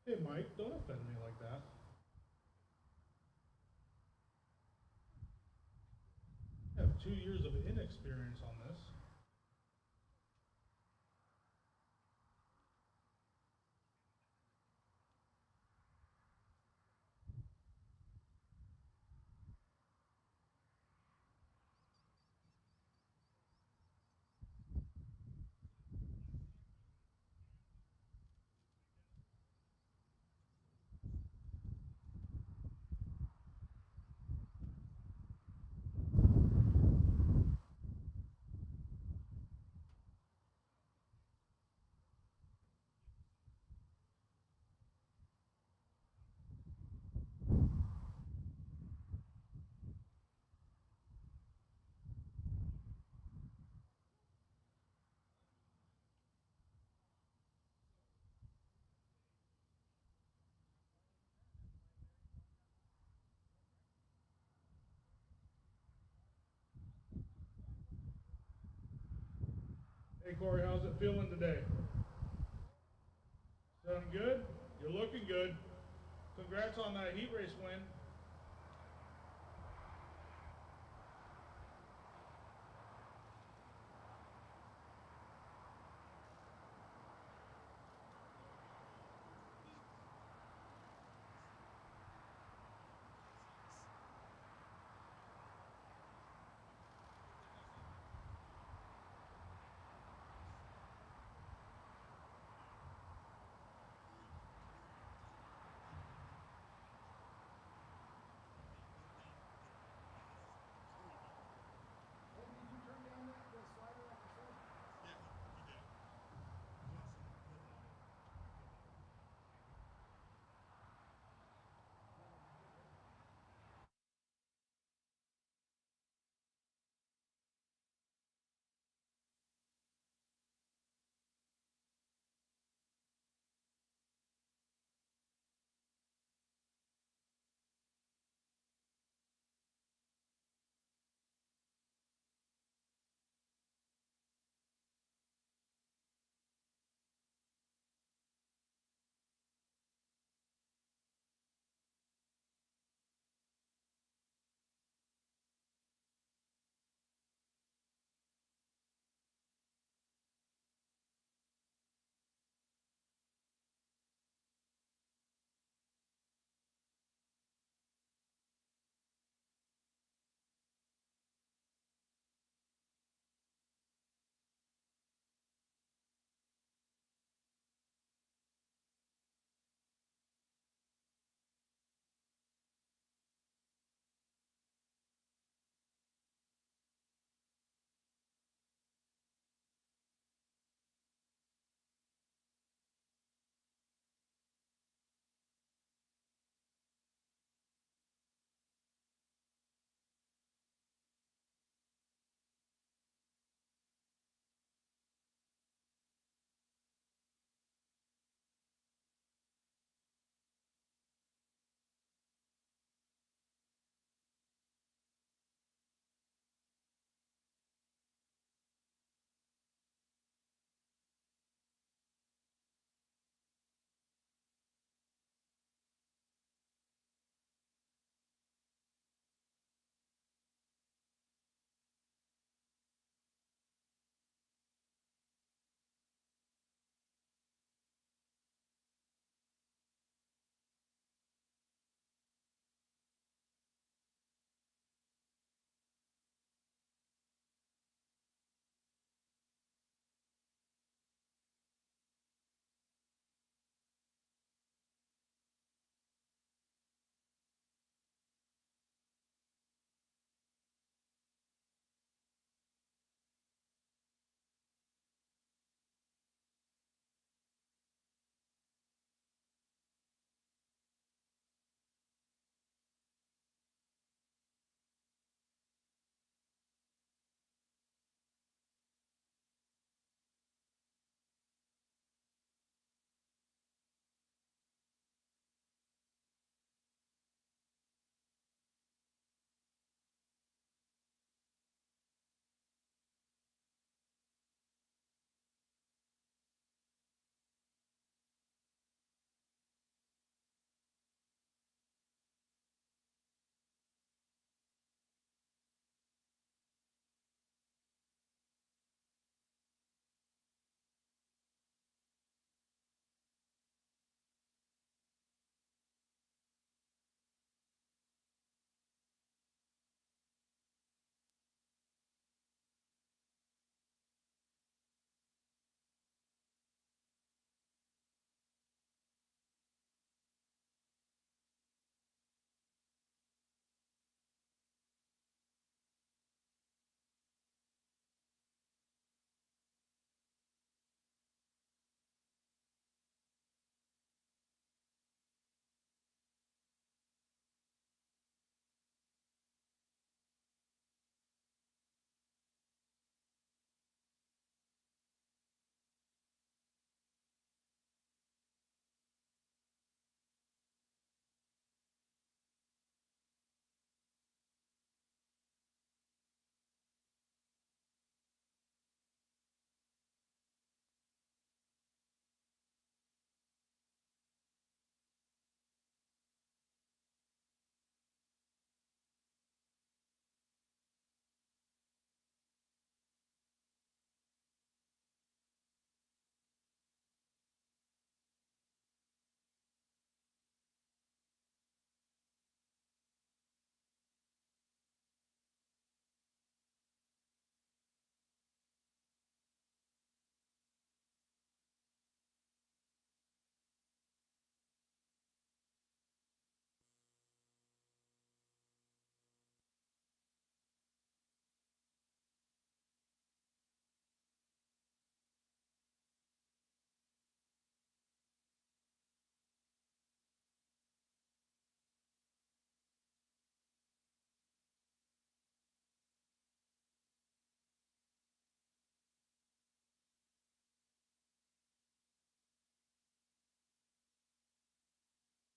Hey Mike, don't offend me like that. I have 2 years of inexperience on this. Hey Corey, how's it feeling today? Sounding good? You're looking good. Congrats on that heat race win.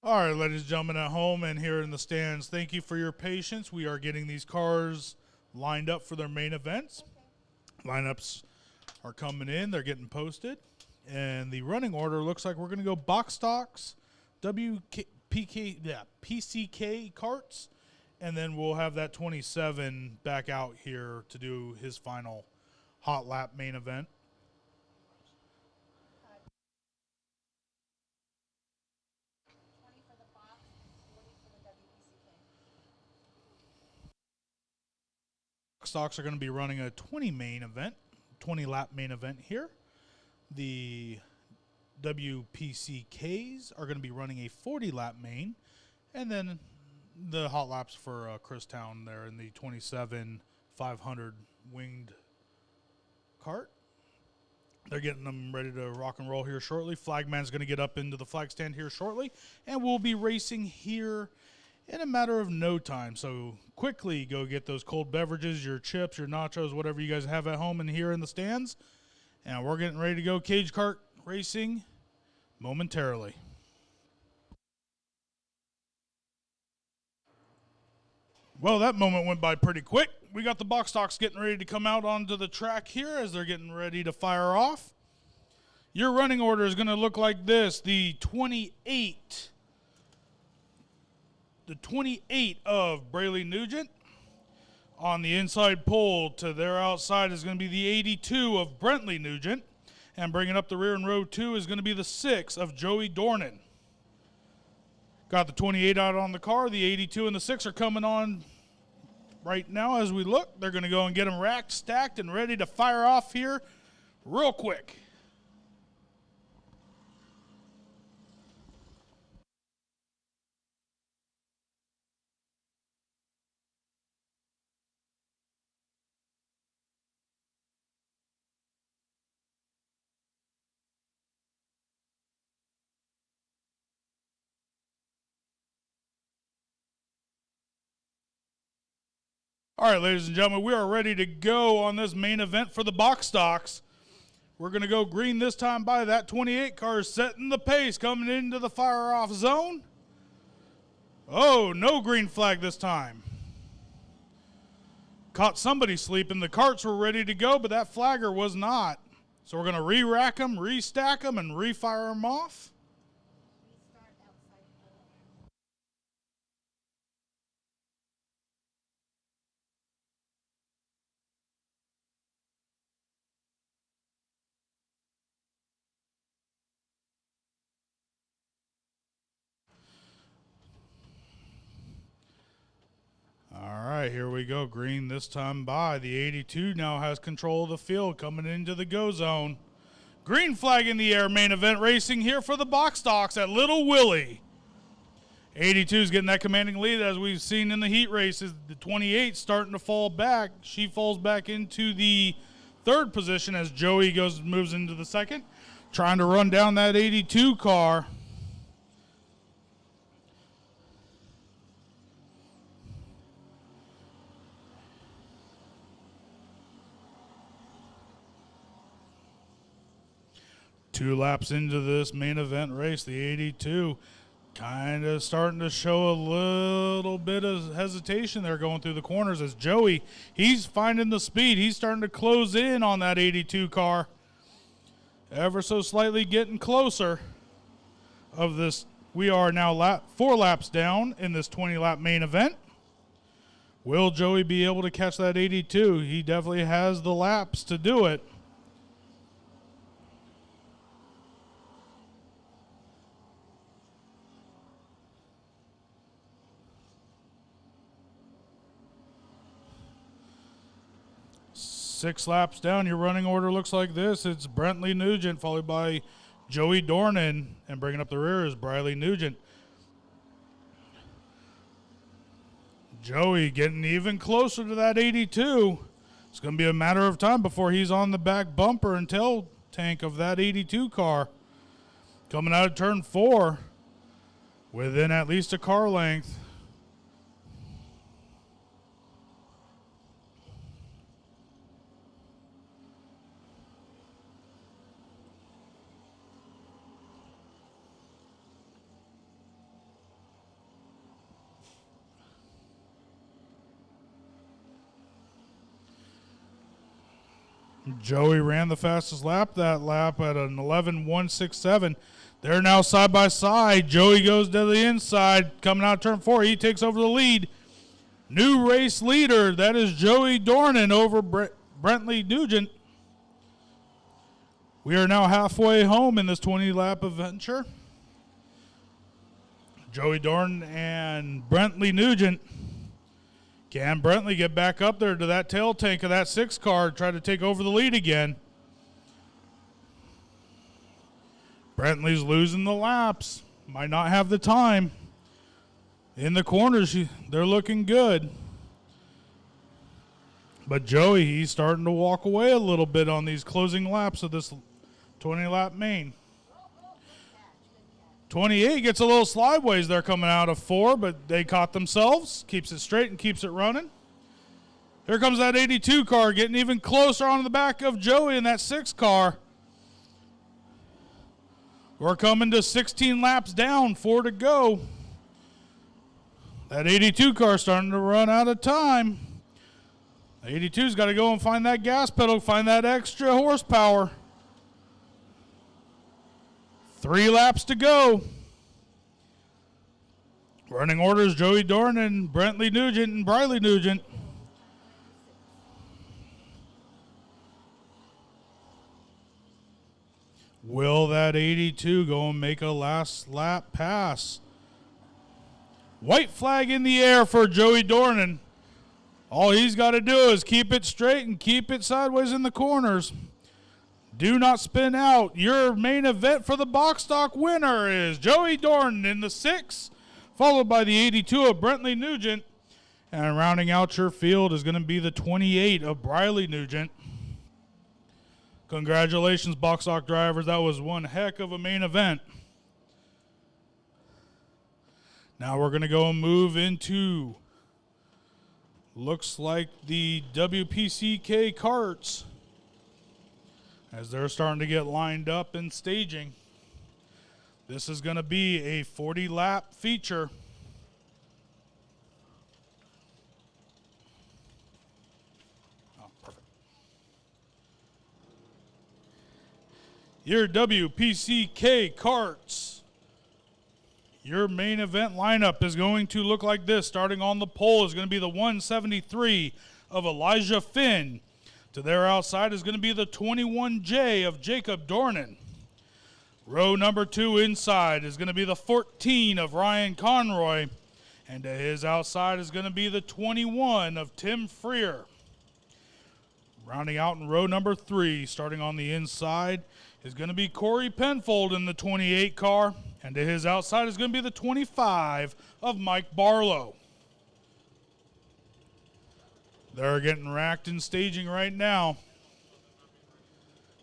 All right, ladies and gentlemen at home and here in the stands, thank you for your patience. We are getting these cars lined up for their main events. Lineups are coming in. They're getting posted. And the running order looks like we're going to go box stocks, PCK carts, and then we'll have that 27 back out here to do his final hot lap main event. For the box, 40 for the WPCK. Stocks are going to be running a 20 lap main event here. The WPCKs are going to be running a 40 lap main, and then the hot laps for Christown there in the 27 500 winged cart. They're getting them ready to rock and roll here shortly. Flagman's going to get up into the flag stand here shortly, and we'll be racing here in a matter of no time. So quickly go get those cold beverages, your chips, your nachos, whatever you guys have at home and here in the stands. And we're getting ready to go cage kart racing momentarily. Well, that moment went by pretty quick. We got the box stocks getting ready to come out onto the track here as they're getting ready to fire off. Your running order is going to look like this. The 28 of Brayley Nugent. On the inside pole to their outside is going to be the 82 of Brentley Nugent. And bringing up the rear in row 2 is going to be the 6 of Joey Dornan. Got the 28 out on the car. The 82 and the 6 are coming on right now as we look. They're going to go and get them racked, stacked, and ready to fire off here real quick. All right, ladies and gentlemen, we are ready to go on this main event for the box stocks. We're going to go green this time by that 28 car setting the pace coming into the fire-off zone. Oh, no green flag this time. Caught somebody sleeping. The carts were ready to go, but that flagger was not. So we're going to re-rack them, restack them, and re-fire them off. Restart outside pole. All right, here we go. Green this time by. The 82 now has control of the field coming into the go zone. Green flag in the air, main event racing here for the box stocks at Lil Willy. 82 is getting that commanding lead as we've seen in the heat races. The 28 starting to fall back. She falls back into the third position as Joey moves into the second. Trying to run down that 82 car. Two laps into this main event race, the 82 kind of starting to show a little bit of hesitation there going through the corners as Joey, he's finding the speed. He's starting to close in on that 82 car. Ever so slightly getting closer of this. We are now 4 laps down in this 20-lap main event. Will Joey be able to catch that 82? He definitely has the laps to do it. Six laps down, your running order looks like this. It's Brentley Nugent, followed by Joey Dornan, and bringing up the rear is Briley Nugent. Joey getting even closer to that 82. It's going to be a matter of time before he's on the back bumper and tail tank of that 82 car. Coming out of turn 4, within at least a car length. Joey ran the fastest lap that lap at an 11.167. They're now side by side. Joey goes to the inside, coming out turn 4. He takes over the lead. New race leader, that is Joey Dornan over Brentley Nugent. We are now halfway home in this 20-lap adventure. Joey Dornan and Brentley Nugent. Can Brentley get back up there to that tail tank of that 6 car, try to take over the lead again? Brentley's losing the laps. Might not have the time. In the corners, they're looking good. But Joey, he's starting to walk away a little bit on these closing laps of this 20-lap main. 28 gets a little slideways there coming out of 4, but they caught themselves. Keeps it straight and keeps it running. Here comes that 82 car getting even closer on the back of Joey in that 6 car. We're coming to 16 laps down, 4 to go. That 82 car starting to run out of time. The 82's got to go and find that gas pedal, find that extra horsepower. 3 laps to go. Running orders, Joey Dornan, Brentley Nugent, and Briley Nugent. Will that 82 go and make a last lap pass? White flag in the air for Joey Dornan. All he's got to do is keep it straight and keep it sideways in the corners. Do not spin out. Your main event for the box stock winner is Joey Dornan in the 6, followed by the 82 of Brentley Nugent. And rounding out your field is going to be the 28 of Briley Nugent. Congratulations, box stock drivers. That was one heck of a main event. Now we're going to go and move into, looks like the WPCK Karts, as they're starting to get lined up and staging. This is going to be a 40-lap feature. Oh, perfect. Your WPCK Karts. Your main event lineup is going to look like this. Starting on the pole is going to be the 173 of Elijah Finn. To their outside is going to be the 21J of Jacob Dornan. Row number 2 inside is going to be the 14 of Ryan Conroy. And to his outside is going to be the 21 of Tim Freer. Rounding out in row number 3, starting on the inside, is going to be Corey Penfold in the 28 car. And to his outside is going to be the 25 of Mike Barlow. They're getting racked and staging right now.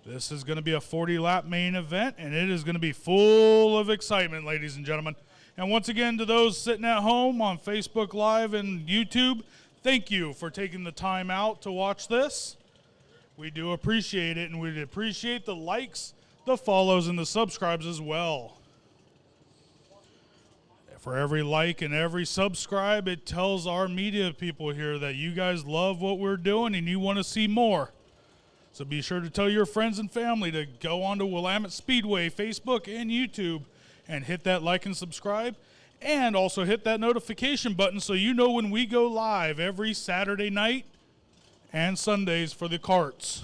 This is going to be a 40-lap main event, and it is going to be full of excitement, ladies and gentlemen. And once again, to those sitting at home on Facebook Live and YouTube, thank you for taking the time out to watch this. We do appreciate it, and we'd appreciate the likes, the follows, and the subscribes as well. For every like and every subscribe, it tells our media people here that you guys love what we're doing and you want to see more. So be sure to tell your friends and family to go on to Willamette Speedway, Facebook, and YouTube, and hit that like and subscribe. And also hit that notification button so you know when we go live every Saturday night and Sundays for the karts.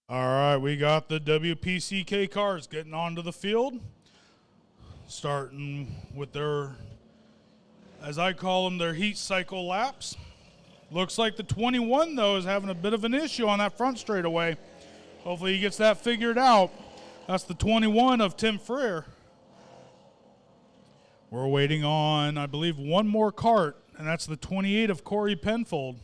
All right, we got the WPCK cars getting onto the field, starting with their, as I call them, their heat cycle laps. Looks like the 21, though, is having a bit of an issue on that front straightaway. Hopefully he gets that figured out. That's the 21 of Tim Freer. We're waiting on, I believe, one more kart, and that's the 28 of Corey Penfold.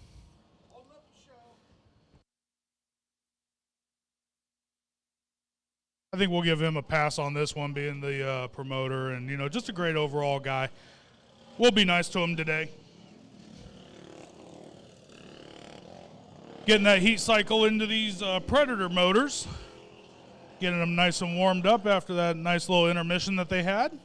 think we'll give him a pass on this one, being the promoter and, you know, just a great overall guy. We'll be nice to him today. Getting that heat cycle into these Predator motors. Getting them nice and warmed up after that nice little intermission that they had.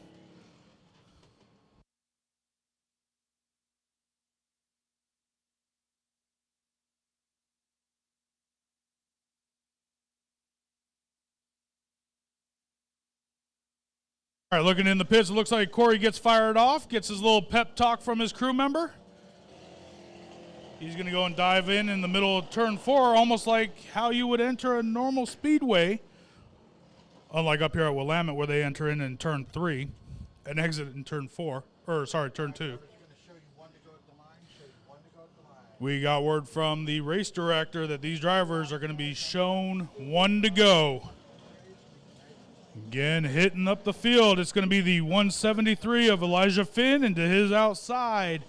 All right, looking in the pits, it looks like Corey gets fired off, gets his little pep talk from his crew member. He's going to go and dive in the middle of turn 4, almost like how you would enter a normal speedway, unlike up here at Willamette where they enter in turn 3 and exit in turn 4, or sorry, turn 2. We got word from the race director that these drivers are going to be shown 1 to go. Again, hitting up the field, it's going to be the 173 of Elijah Finn into his outside.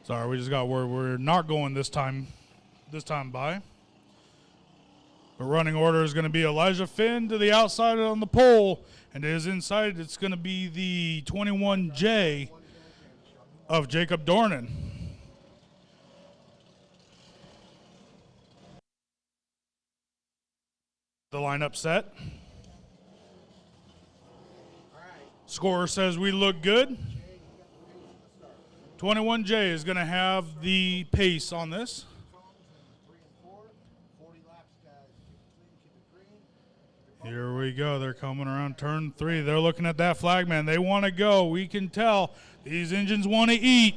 Sorry, we just got word we're not going this time by. The running order is going to be Elijah Finn to the outside on the pole, and to his inside it's going to be the 21J of Jacob Dornan. The lineup set. Scorer says we look good. 21J is going to have the pace on this. Here we go. They're coming around turn 3. They're looking at that flag, man. They want to go. We can tell these engines want to eat.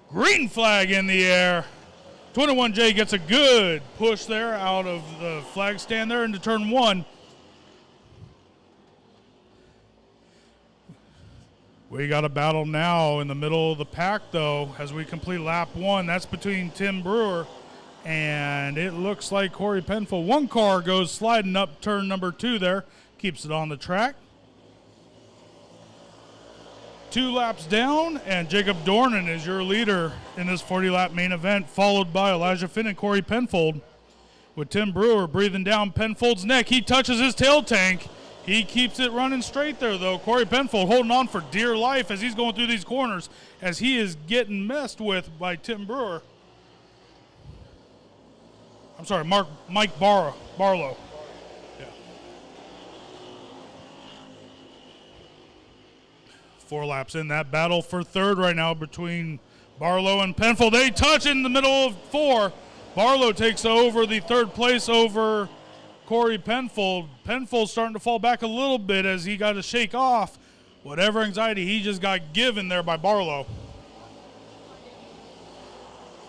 Green flag in the air. 21J gets a good push there out of the flag stand there into turn 1. We got a battle now in the middle of the pack, though, as we complete lap 1. That's between Tim Brewer and it looks like Corey Penfold. One car goes sliding up turn number 2 there, keeps it on the track. 2 laps down, and Jacob Dornan is your leader in this 40-lap main event, followed by Elijah Finn and Corey Penfold. With Tim Brewer breathing down Penfold's neck, he touches his tail tank. He keeps it running straight there, though. Corey Penfold holding on for dear life as he's going through these corners, as he is getting messed with by Tim Brewer. I'm sorry, Mike Barlow. Yeah. 4 laps in. That battle for third right now between Barlow and Penfold. They touch in the middle of 4. Barlow takes over the 3rd place over Corey Penfold. Penfold starting to fall back a little bit as he got to shake off whatever anxiety he just got given there by Barlow.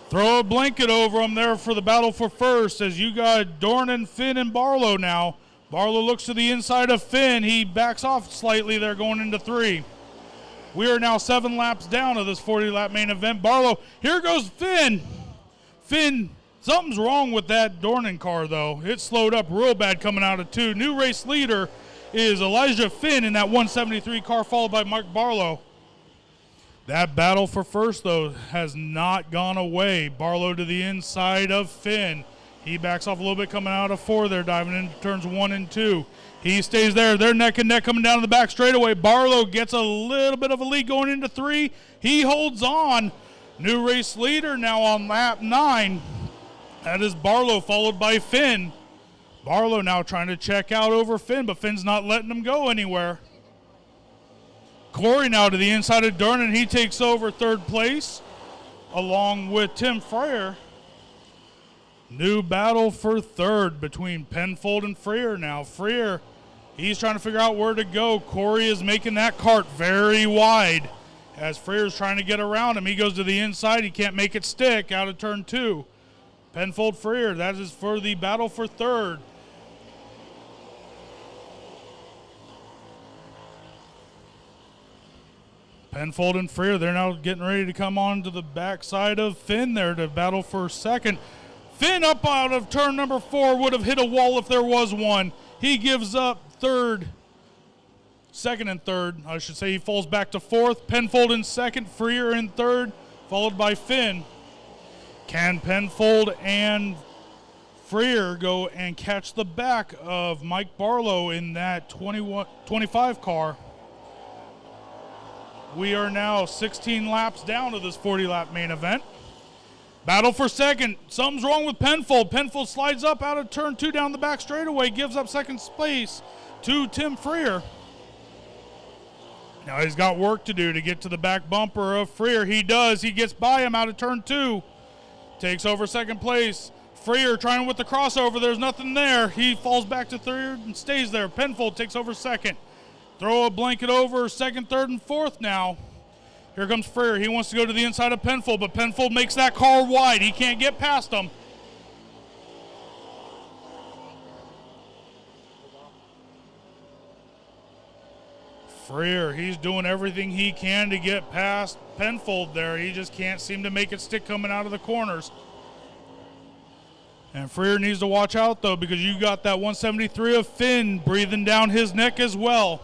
Throw a blanket over him there for the battle for first as you got Dornan, Finn, and Barlow now. Barlow looks to the inside of Finn. He backs off slightly there going into 3. We are now 7 laps down of this 40-lap main event. Barlow, here goes Finn. Finn, something's wrong with that Dornan car, though. It slowed up real bad coming out of 2. New race leader is Elijah Finn in that 173 car, followed by Mark Barlow. That battle for first, though, has not gone away. Barlow to the inside of Finn. He backs off a little bit coming out of 4 there, diving into turns 1 and 2. He stays there. They're neck and neck coming down to the back straightaway. Barlow gets a little bit of a lead going into 3. He holds on. New race leader now on lap 9. That is Barlow, followed by Finn. Barlow now trying to check out over Finn, but Finn's not letting him go anywhere. Corey now to the inside of Dornan. He takes over 3rd place along with Tim Freyer. New battle for 3rd between Penfold and Freyer now. Freyer, he's trying to figure out where to go. Corey is making that cart very wide as Freyer's trying to get around him. He goes to the inside. He can't make it stick out of turn 2. Penfold, Freyer, that is for the battle for 3rd. Penfold and Freer, they're now getting ready to come on to the backside of Finn there to battle for 2nd. Finn up out of turn number 4 would have hit a wall if there was one. He gives up 3rd, 2nd and 3rd. I should say he falls back to 4th. Penfold in 2nd, Freer in 3rd, followed by Finn. Can Penfold and Freer go and catch the back of Mike Barlow in that 25 car. We are now 16 laps down to this 40-lap main event. Battle for second. Something's wrong with Penfold. Penfold slides up out of turn 2 down the back straightaway, gives up second place to Tim Freer. Now he's got work to do to get to the back bumper of Freer. He does. He gets by him out of turn 2. Takes over second place. Freer trying with the crossover. There's nothing there. He falls back to third and stays there. Penfold takes over second. Throw a blanket over second, third, and fourth now. Here comes Freer. He wants to go to the inside of Penfold, but Penfold makes that car wide. He can't get past him. Freer, he's doing everything he can to get past Penfold there. He just can't seem to make it stick coming out of the corners. And Freer needs to watch out, though, because you got that 173 of Finn breathing down his neck as well.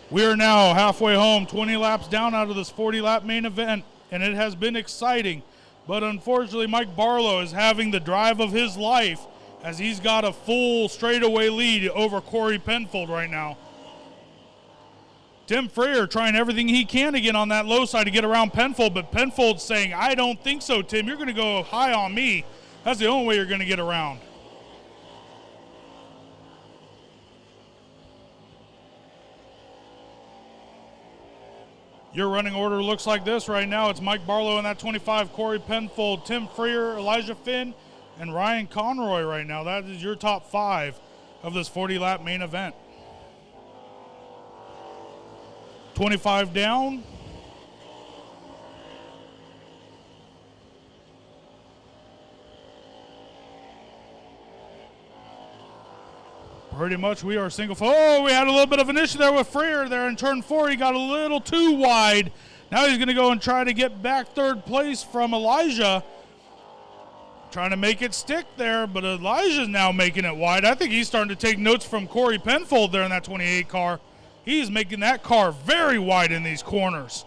We are now halfway home, 20 laps down out of this 40-lap main event, and it has been exciting. But unfortunately, Mike Barlow is having the drive of his life as he's got a full straightaway lead over Corey Penfold right now. Tim Freer trying everything he can to get on that low side to get around Penfold, but Penfold's saying, I don't think so, Tim. You're going to go high on me. That's the only way you're going to get around. Your running order looks like this right now. It's Mike Barlow in that 25, Corey Penfold, Tim Freer, Elijah Finn, and Ryan Conroy right now. That is your top 5 of this 40-lap main event. 25 down. Pretty much we are single. Oh, we had a little bit of an issue there with Freer there in turn 4. He got a little too wide. Now he's going to go and try to get back third place from Elijah. Trying to make it stick there, but Elijah's now making it wide. I think he's starting to take notes from Corey Penfold there in that 28 car. He's making that car very wide in these corners.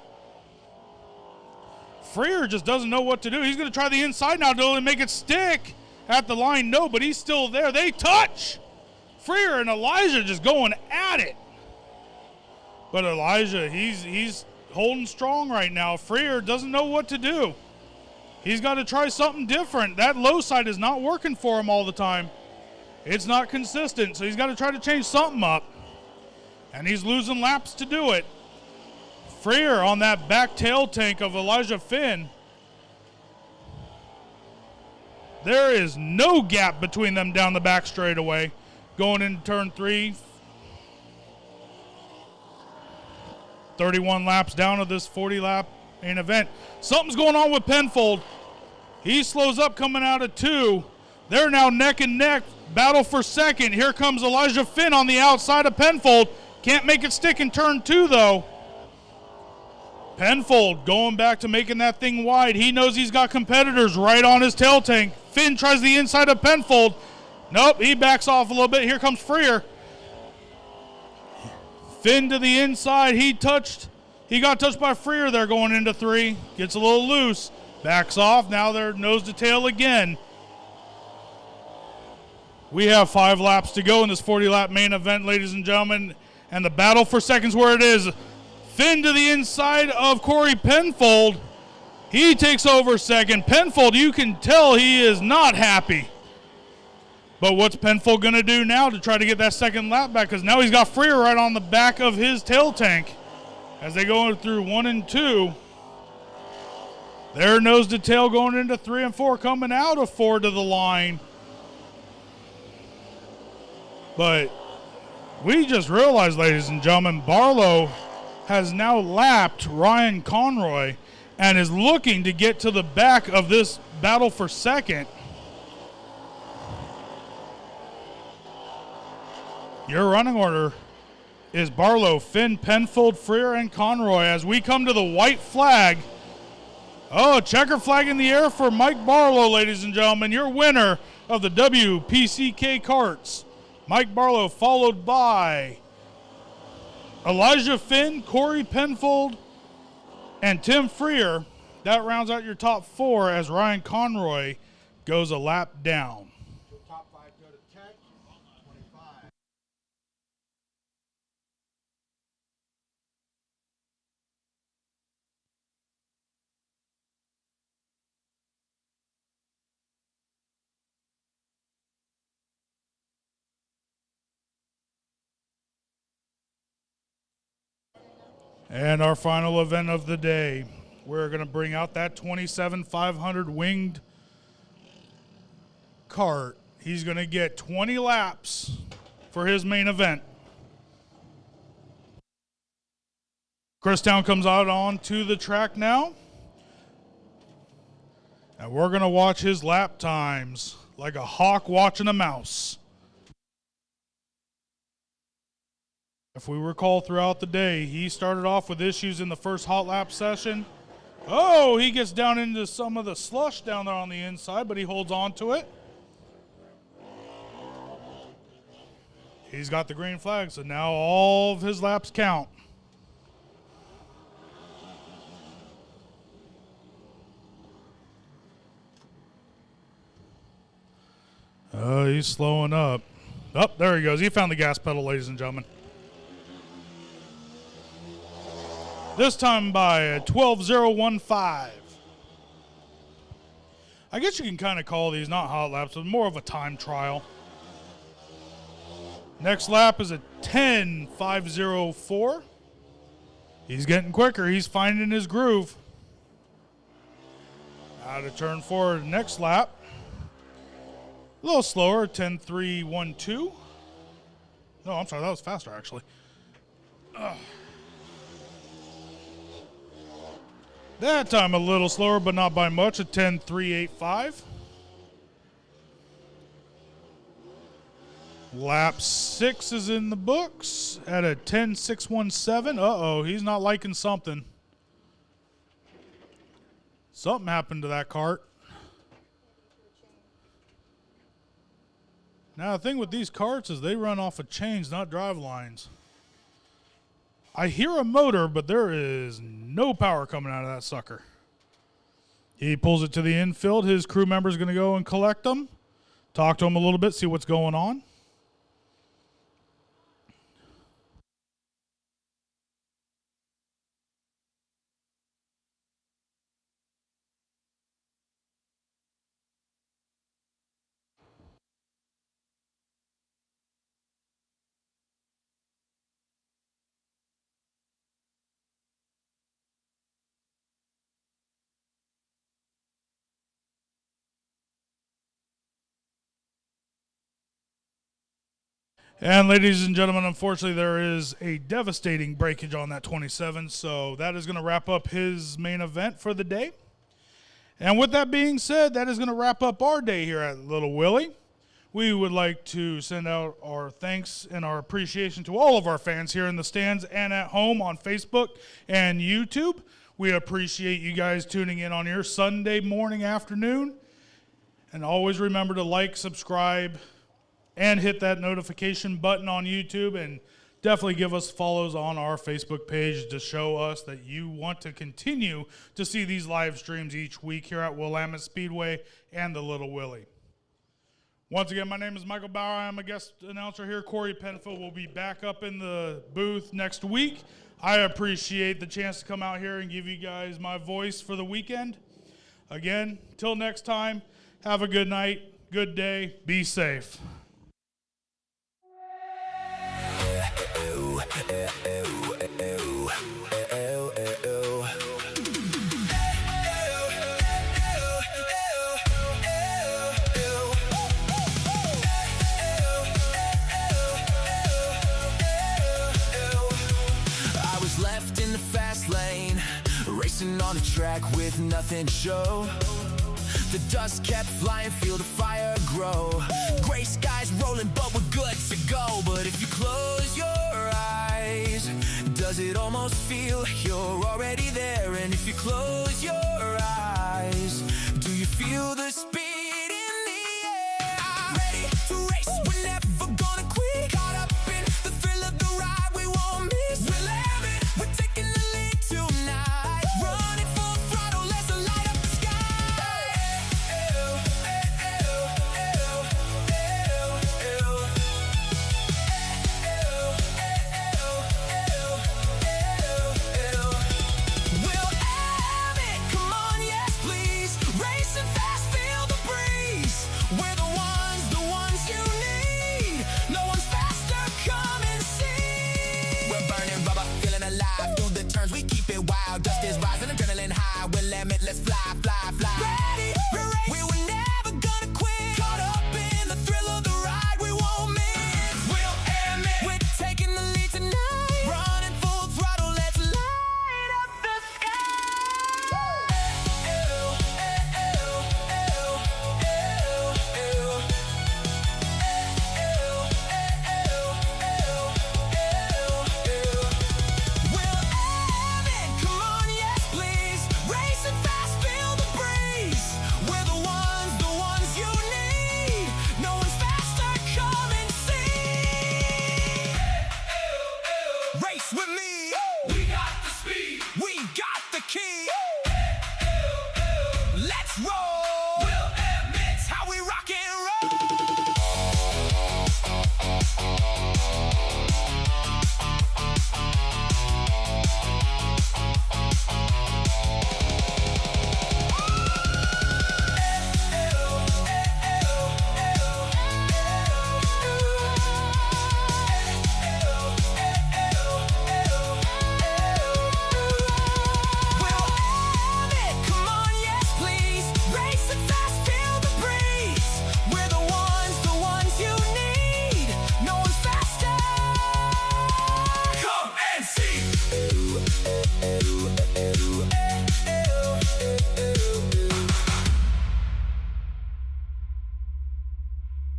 Freer just doesn't know what to do. He's going to try the inside now to make it stick at the line. No, but he's still there. They touch. Freer and Elijah just going at it. But Elijah, he's holding strong right now. Freer doesn't know what to do. He's got to try something different. That low side is not working for him all the time. It's not consistent, so he's got to try to change something up. And he's losing laps to do it. Freer on that back tail tank of Elijah Finn. There is no gap between them down the back straightaway. Going into turn 3. 31 laps down of this 40-lap main event. Something's going on with Penfold. He slows up coming out of 2. They're now neck and neck. Battle for second. Here comes Elijah Finn on the outside of Penfold. Can't make it stick in turn 2, though. Penfold going back to making that thing wide. He knows he's got competitors right on his tail tank. Finn tries the inside of Penfold. Nope, he backs off a little bit. Here comes Freer. Finn to the inside. He got touched by Freer there going into 3. Gets a little loose. Backs off. Now they're nose to tail again. We have 5 laps to go in this 40-lap main event, ladies and gentlemen. And the battle for seconds where it is. Finn to the inside of Corey Penfold. He takes over second. Penfold, you can tell he is not happy. But what's Penfold going to do now to try to get that second lap back? Because now he's got Freer right on the back of his tail tank. As they go through 1 and 2. They're nose to tail going into 3 and 4. Coming out of 4 to the line. But we just realized, ladies and gentlemen, Barlow has now lapped Ryan Conroy and is looking to get to the back of this battle for second. Your running order is Barlow, Finn, Penfold, Freer, and Conroy. As we come to the white flag. Oh, checker flag in the air for Mike Barlow, ladies and gentlemen. Your winner of the WPCK Karts. Mike Barlow, followed by Elijah Finn, Corey Penfold, and Tim Freer. That rounds out your top 4 as Ryan Conroy goes a lap down. The top 5 go to Tech, 25. And our final event of the day, we're going to bring out that 27,500 winged kart. He's going to get 20 laps for his main event. Christown comes out onto the track now. And we're going to watch his lap times like a hawk watching a mouse. If we recall throughout the day, he started off with issues in the first hot lap session. Oh, he gets down into some of the slush down there on the inside, but he holds on to it. He's got the green flag, so now all of his laps count. He's slowing up. Oh, there he goes. He found the gas pedal, ladies and gentlemen. This time by a 12:015. I guess you can kind of call these not hot laps, but more of a time trial. Next lap is a 10:504. He's getting quicker. He's finding his groove. Out of turn 4, next lap. A little slower, 10:312. No, I'm sorry, that was faster actually. That time a little slower, but not by much, a 10:385. Lap 6 is in the books at a 10:617. Uh-oh, he's not liking something. Something happened to that cart. Now, the thing with these carts is they run off of chains, not drive lines. I hear a motor, but there is no power coming out of that sucker. He pulls it to the infield. His crew member is going to go and collect them. Talk to him a little bit, see what's going on. And ladies and gentlemen, unfortunately there is a devastating breakage on that 27, so that is going to wrap up his main event for the day. And with that being said, that is going to wrap up our day here at Lil Willy. We would like to send out our thanks and our appreciation to all of our fans here in the stands and at home on Facebook and YouTube. We appreciate you guys tuning in on your Sunday morning, afternoon. And always remember to like, subscribe, and hit that notification button on YouTube, and definitely give us follows on our Facebook page to show us that you want to continue to see these live streams each week here at Willamette Speedway and the Lil Willy. Once again, my name is Michael Bauer. I'm a guest announcer here. Corey Penfield will be back up in the booth next week. I appreciate the chance to come out here and give you guys my voice for the weekend. Again, till next time, have a good night, good day, be safe. On a track with nothing to show. The dust kept flying, feel the fire grow. Gray skies rolling, but we're good to go. But if you close your eyes, does it almost feel you're already there? And if you close your eyes, do you feel the speed in the air? Ready to race, we're never gonna quit. Caught up in the thrill of the ride, we won't miss. We'll have it, we're taking the lead tonight. Running full throttle, let's light up the sky. Willamette, let's fly, fly, fly. Ready for race. We were never gonna quit. Caught up in the thrill of the ride, we won't miss. Willamette, we're taking the lead tonight. Running full throttle, let's light up the sky. Willamette, come on, yes please. Racing fast, feel the breeze. We're the ones you need. No one's faster, come and see. Race with me. We got the speed. We got the key. Let's roll.